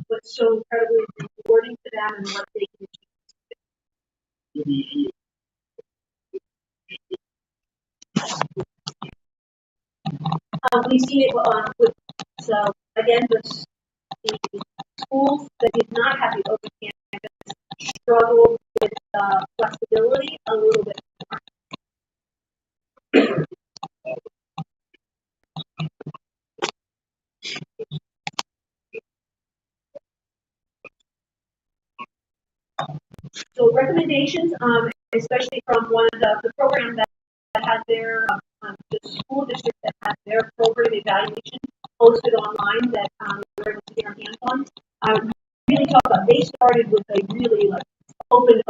But so incredibly rewarding to them and what they can achieve. We've seen it with, so again, the schools that did not have the open campus struggled with flexibility a little bit more. So recommendations, especially from one of the programs that had their, the school district that had their program evaluation posted online that we're able to get our hands on. Really talk about, they started with a really like open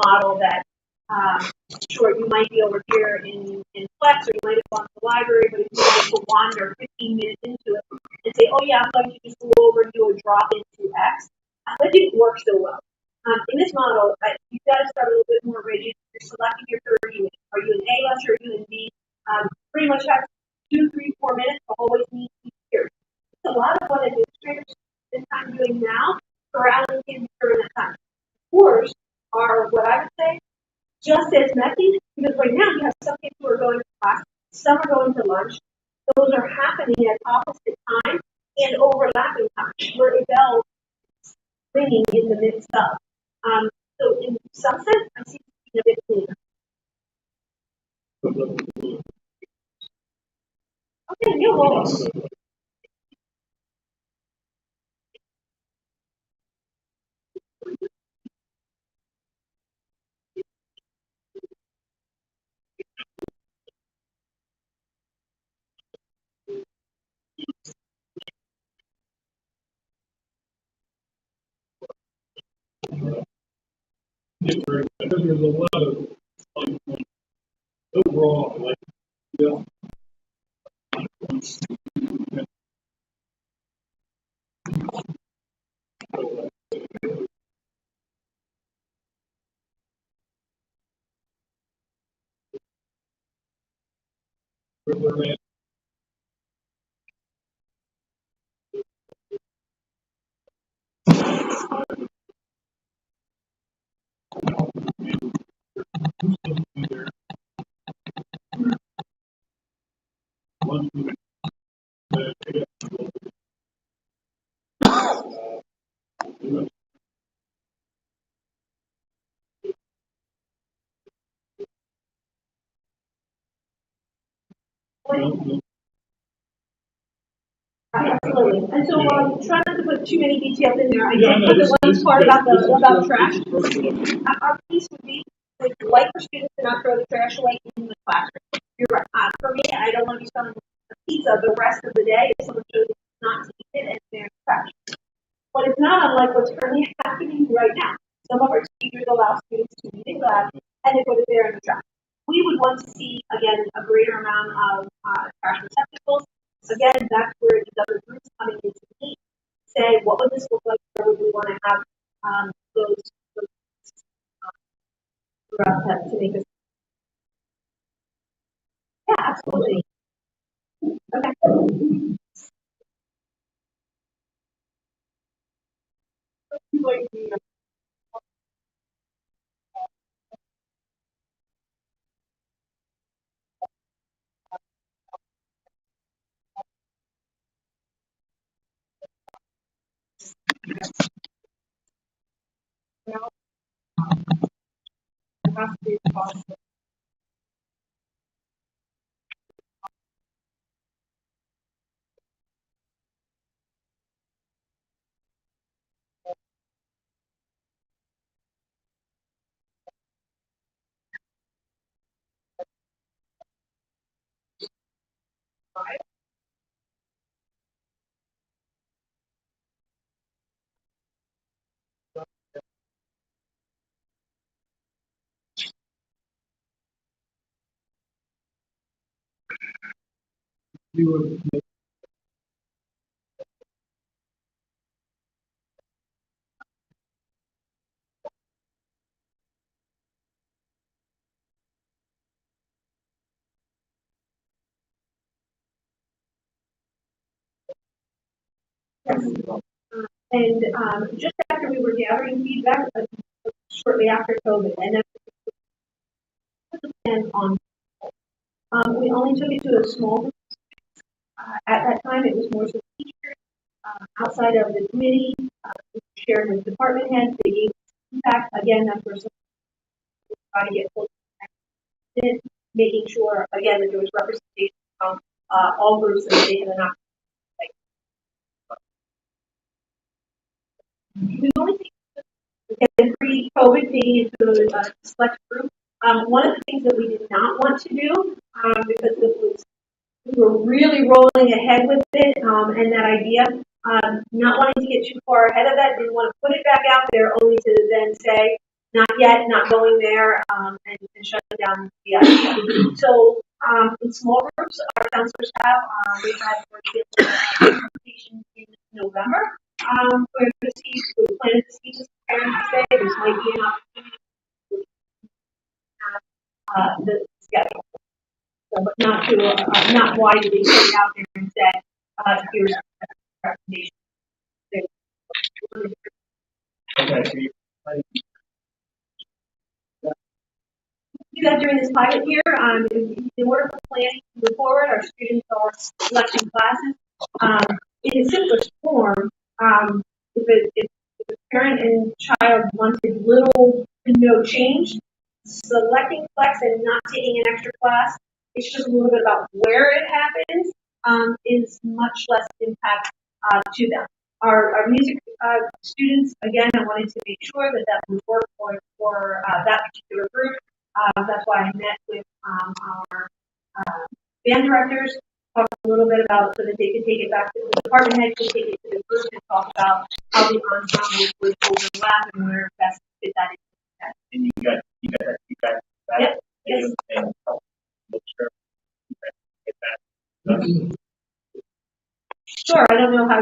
model that, sure, you might be over here in Flex, or you might have gone to the library, but if you were to wander 15 minutes into it and say, oh yeah, I'm going to just go over and do a drop into X. That didn't work so well. In this model, you've got to start a little bit more rigid. You're selecting your third unit. Are you in A lecture? Are you in B? Pretty much have 2, 3, 4 minutes to always need to be here. It's a lot of what administrators spend time doing now for allocating during that time. Course are what I would say just as messy because right now you have some kids who are going to class, some are going to lunch. Those are happening at opposite times and overlapping times where a bell is ringing in the midst of. So in some sense, I see it a bit cleaner. Okay, yeah, well, Because there's a lot of, like, overall, like, yeah. absolutely. And so try not to put too many details in there. I did put the one part about trash. Our piece would be like for students to not throw the trash away in the classroom. You're right. For me, I don't want to be selling a pizza the rest of the day if someone shows not to eat it and they're trash. But it's not unlike what's currently happening right now. Some of our teachers allow students to eat in class and they put it there in the trash. We would want to see, again, a greater amount of trash receptacles. Again, that's where these other groups coming into meet say, what would this look like? Where would we want to have those throughout that to make us? Yeah, absolutely. Okay. It has to be possible. And just after we were gathering feedback, shortly after COVID, and then and on, we only took it to a small group. At that time, it was more so teachers outside of the committee, shared with department heads. They gave feedback. Again, that's where some try to get close to making sure, again, that there was representation from all groups and they had an opportunity. We only again, pre-COVID, taking into a select group. One of the things that we did not want to do, because we were really rolling ahead with it, and that idea, not wanting to get too far ahead of that, didn't want to put it back out there only to then say, not yet, not going there, and shut down the idea. So In small groups, our counselors have, we had, for example, a presentation in November. We're going to see, we plan to see just parents say this might be an opportunity to have the schedule. So, but not to, not widely put it out there and say, here's the recommendation. Okay, so you're planning Do that during this pilot year. In order for planning to move forward, our students are selecting classes. In the simplest form, if a parent and child wanted little to no change, selecting flex and not taking an extra class, it's just a little bit about where it happens, is much less impact to them. Our music students, again, I wanted to make sure that that would work for that particular group. That's why I met with our band directors, talked a little bit about so that they could take it back to the department head, could take it to the group and talk about how the ensemble would overlap and where best to fit that in. And you got that feedback back? Yep. Yes. And help make sure you guys get that. Sure. I don't know how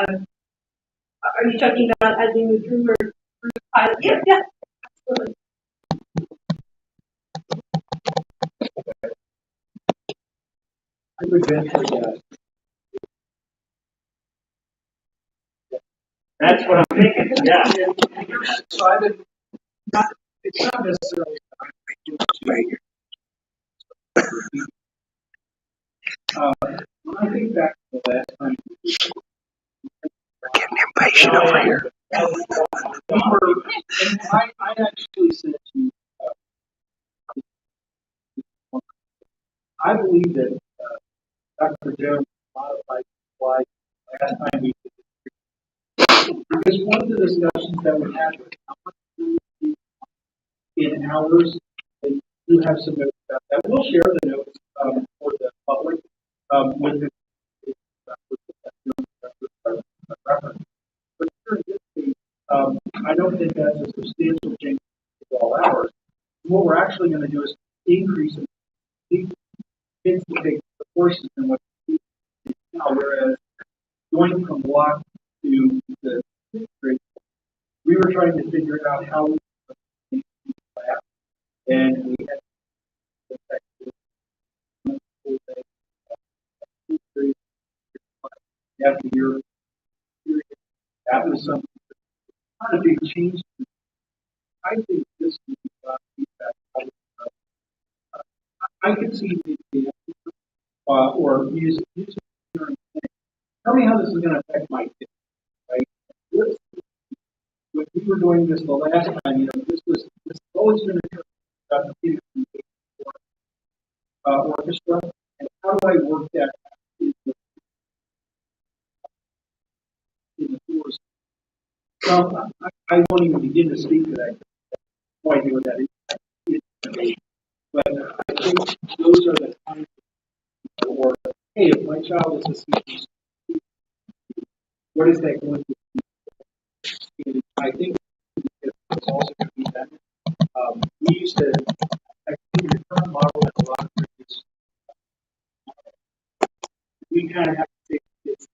are you talking about as we move through or through the pilot? Yeah, yeah, absolutely. I would venture that. That's what I'm thinking, yeah. So I would not, it's not necessarily. When I think back to the last time. We're getting impatient over here. I actually said to, I believe that Dr. Jones modified the slide last time we did this. Because one of the discussions that we had was how much do we do in hours. They do have some notes about that. We'll share the notes for the public with the reference. But here in this case, I don't think that's a substantial change to all hours. What we're actually going to do is increase the kids to take the courses and what they do now, whereas going from block to the sixth grade, we were trying to figure out how we could class, and we had after year period. That was something not a big change. I think this would be feedback. I could see the or music. Tell me how this is going to affect my kids, right? When we were doing this the last time, this was always been a orchestra, and how do I work that in the course? Well, I won't even begin to speak to that. No idea what that is. But I think those are the kinds of, or hey, if my child is a senior, what is that going to be? And I think it's also going to be that we used to, I think the current model has a lot of things. We kind of have to take this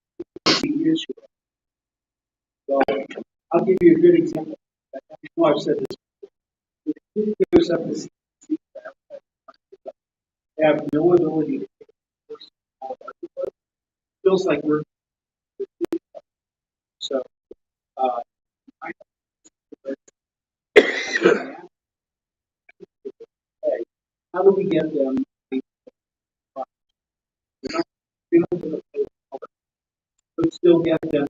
issue. So I'll give you a good example. I know I've said this before. If a kid goes up to see have no ability to take a course, feels like we're so I how do we get them but still get them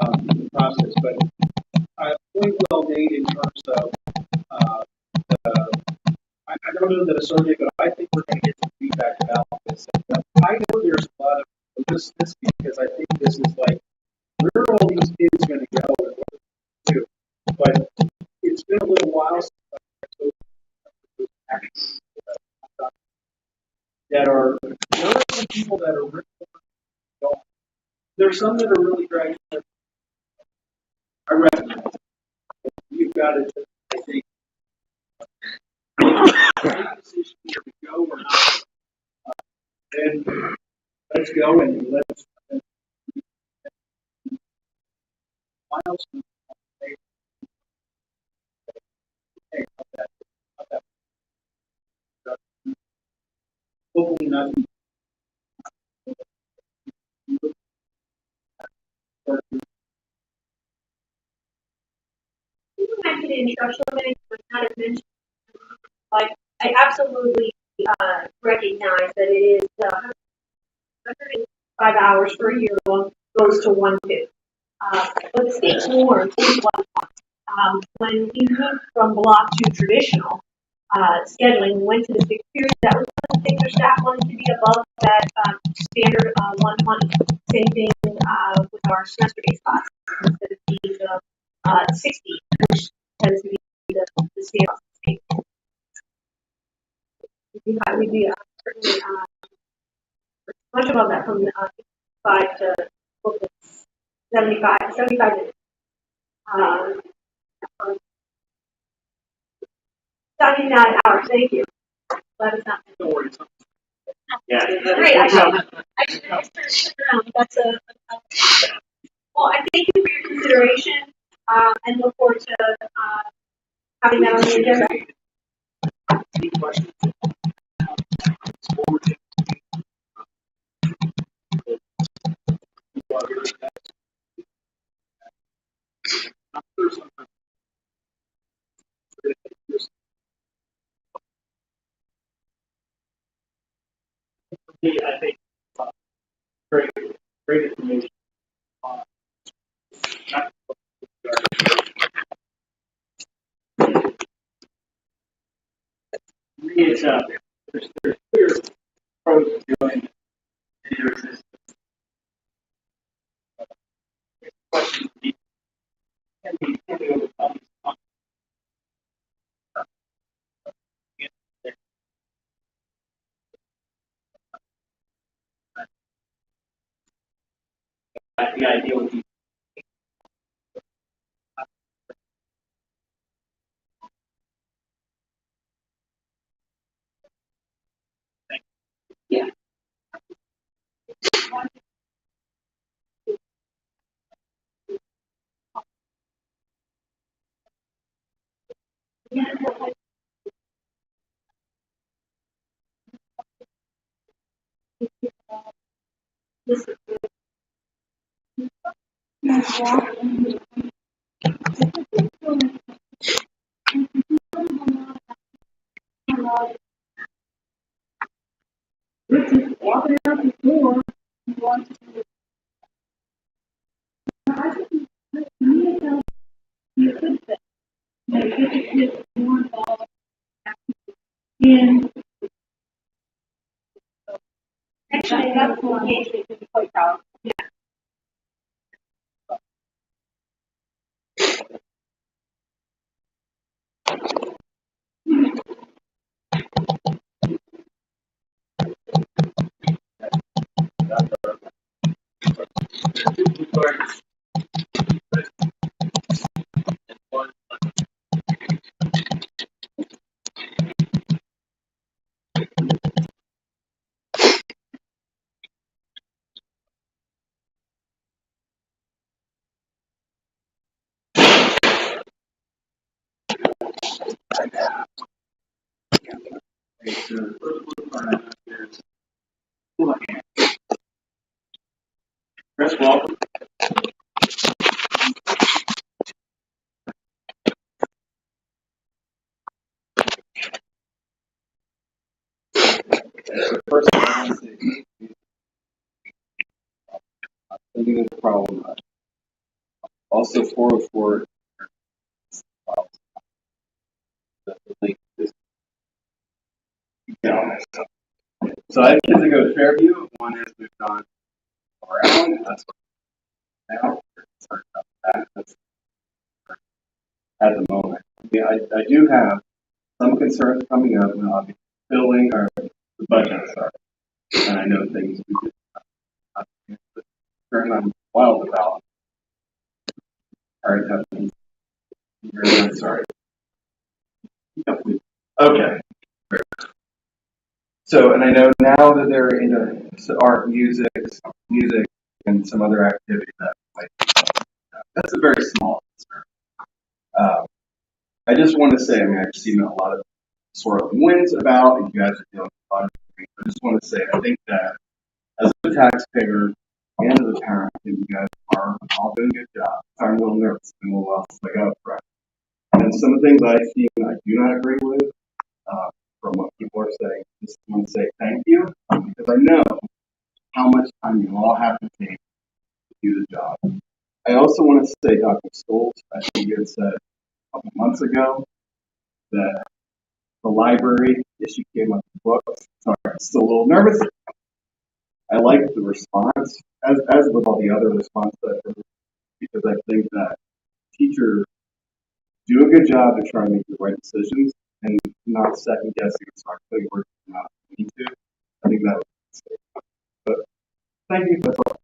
the process, but point well made in terms of I don't know that a survey, but I think we're going to get some feedback about this. I know there's a lot of nervousness because I think this is like, where are all these kids going to go and what to do? But it's been a little while since I spoke to actions that are, there are some people that are really gone. There's some that are really dragging I recognize. You've got it, I think. Make a decision here to go or not. Then let's go and let's. Milestone. Hopefully nothing. Even back to the instructional minutes, was not as mentioned. Like, I absolutely, recognize that it is, 105 hours per year goes to 1/2. But the state norm is 1 month. When we moved from block to traditional, scheduling, we went to the 6 period, that was one of the things our staff wanted to be above that, standard, 1 month. Same thing, with our semester-based classes, instead of being the, 60, which tends to be the standard. We'd be, certainly, much above that from, 5 to, 75 minutes. 79 hours, thank you. Glad it's not. Don't worry. Yeah. Great, I should have turned around. That's well, I thank you for your consideration, and look forward to, having that on the agenda. Any questions? I think great, great information. It's there's clear pros to doing it. Questions can be overcome. The idea would be Actually, that's one case that could be quite powerful. Yeah. Chris, welcome. First, I want to say thinking of the problem. Also, 404. The link is, so I have kids that go to Fairview. One has moved on around. That's what now. Sorry about that. That's at the moment. Yeah, I do have some concerns coming up when I'll be filling our the budgets are, and I know things we did. Concern I'm wild about Sorry, Stephanie. I'm sorry. Okay. So, and I know now that they're into art, music, and some other activities that might that's a very small concern. I just want to say, I mean, I've seen a lot of swirling winds about, and you guys are dealing with a lot of things. I just want to say, I think that as a taxpayer and as a parent, I think you guys are all doing a good job. I'm a little nervous and a little else like out front. And some of the things I've seen I do not agree with from what people are saying. Just want to say thank you because I know how much time you all have to take to do the job. I also want to say, Dr. Stoltz, I think you had said a couple months ago that the library issue came up with books. Sorry, I'm still a little nervous. I like the response, as with all the other responses I've heard, because I think that teachers do a good job to try and make the right decisions and not second guessing and start putting words in not need to. I think that was a mistake. But thank you. That's all.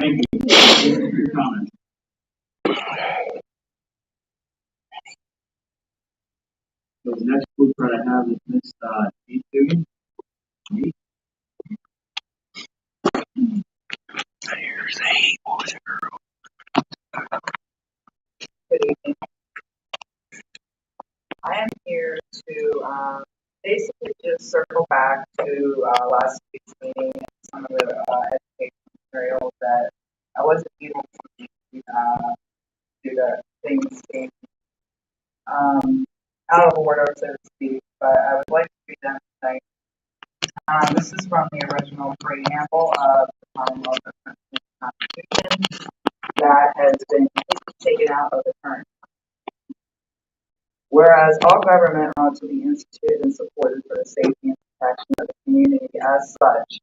Thank you. Thank you for your comments. So the next we're going to have is Ms. Dee Dugan. Good evening. I am here to basically just circle back to last week's meeting and some of the education materials that I wasn't able to do the things being out of order, so to speak, but I would like to read them tonight. This is from the original preamble of the Commonwealth of Constitution that has been taken out of the current. Whereas all government ought to be instituted and supported for the safety and protection of the community as such,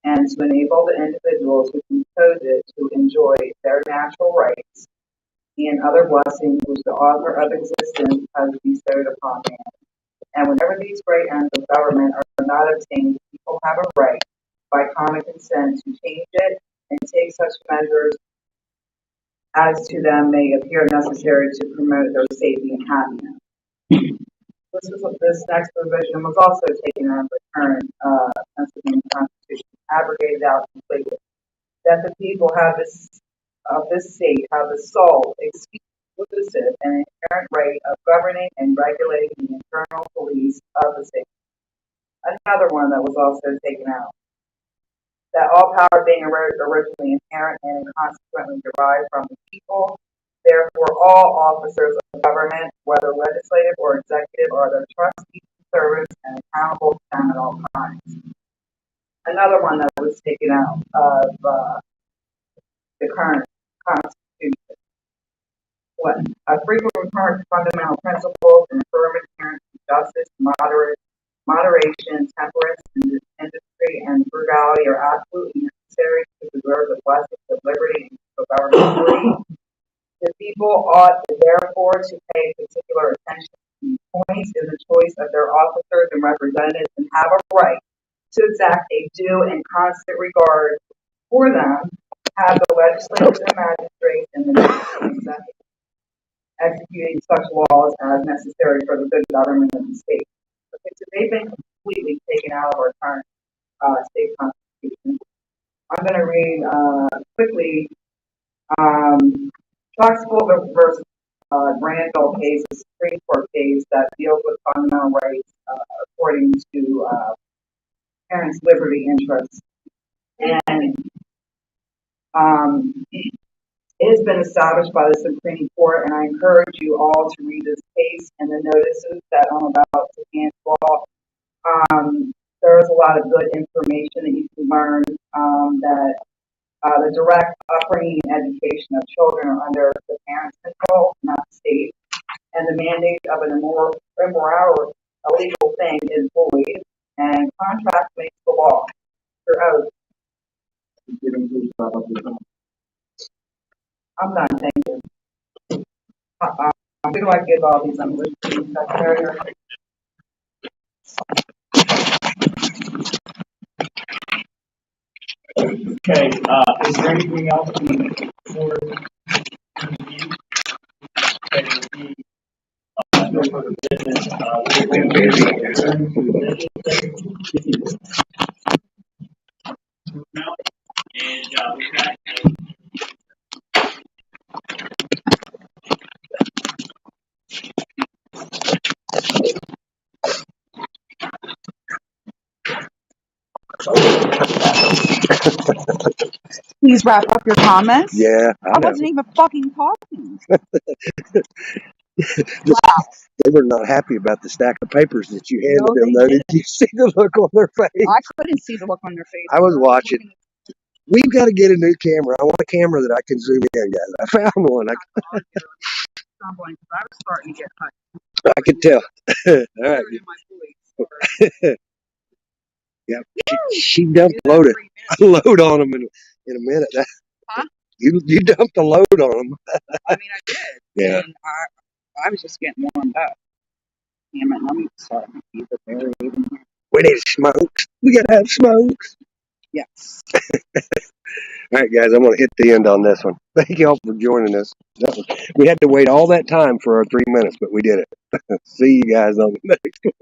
and to enable the individuals who compose it to enjoy their natural rights and other blessings which the author of existence has bestowed upon man. And whenever these great ends of government are not obtained, people have a right, by common consent, to change it and take such measures as to them may appear necessary to promote their safety and happiness. This next provision was also taken out of the current Pennsylvania Constitution, abrogated out completely. That the people have this state have the sole, exclusive, and inherent right of governing and regulating the internal police of the state. Another one that was also taken out. That all power being originally inherent and consequently derived from the people, therefore all officers of government, whether legislative or executive, are their trustees in service and accountable to them at all times. Another one that was taken out of the current Constitution. What? A frequent recurrent fundamental principles in affirmative justice, moderation, temperance, industry, and frugality are absolutely necessary to preserve the blessings of liberty and for government free. The people ought therefore to pay particular attention to these points in the choice of their officers and representatives and have a right to exact a due and constant regard for them, have the legislators and magistrates and the executive executing such laws as necessary for the good government of the state. Okay, so they've been completely taken out of our current state constitution. I'm going to read quickly Clarksville versus Granville case, a Supreme Court case that deals with fundamental rights according to parents' liberty interests. And it has been established by the Supreme Court, and I encourage you all to read this case and the notices that I'm about to hand you all. There is a lot of good information that you can learn that the direct upbringing and education of children are under the parents' control, not the state, and the mandate of an immoral, illegal thing is void, and contract makes the law. Your oath. I'm done, thank you. Who do I give all these numbers to? Okay, is there anything else for review? We've been busy. And, we've got Please wrap up your comments. Yeah, I wasn't even fucking talking. Wow. They were not happy about the stack of papers that you handed No, them, they though. didn't. Did you see the look on their face? I couldn't see the look on their face. I was watching. We've got to get a new camera. I want a camera that I can zoom in, guys. I found one. I was starting to get hot. I could tell. All right. Yeah, she dumped a load on them in a minute. Huh? You dumped a load on them. I mean, I did. Yeah. And I was just getting warmed up. Damn it, let me start my feet are buried in here. We need smokes. We got to have smokes. Yes. All right, guys, I'm going to hit the end on this one. Thank y'all for joining us. We had to wait all that time for our 3 minutes, but we did it. See you guys on the next one.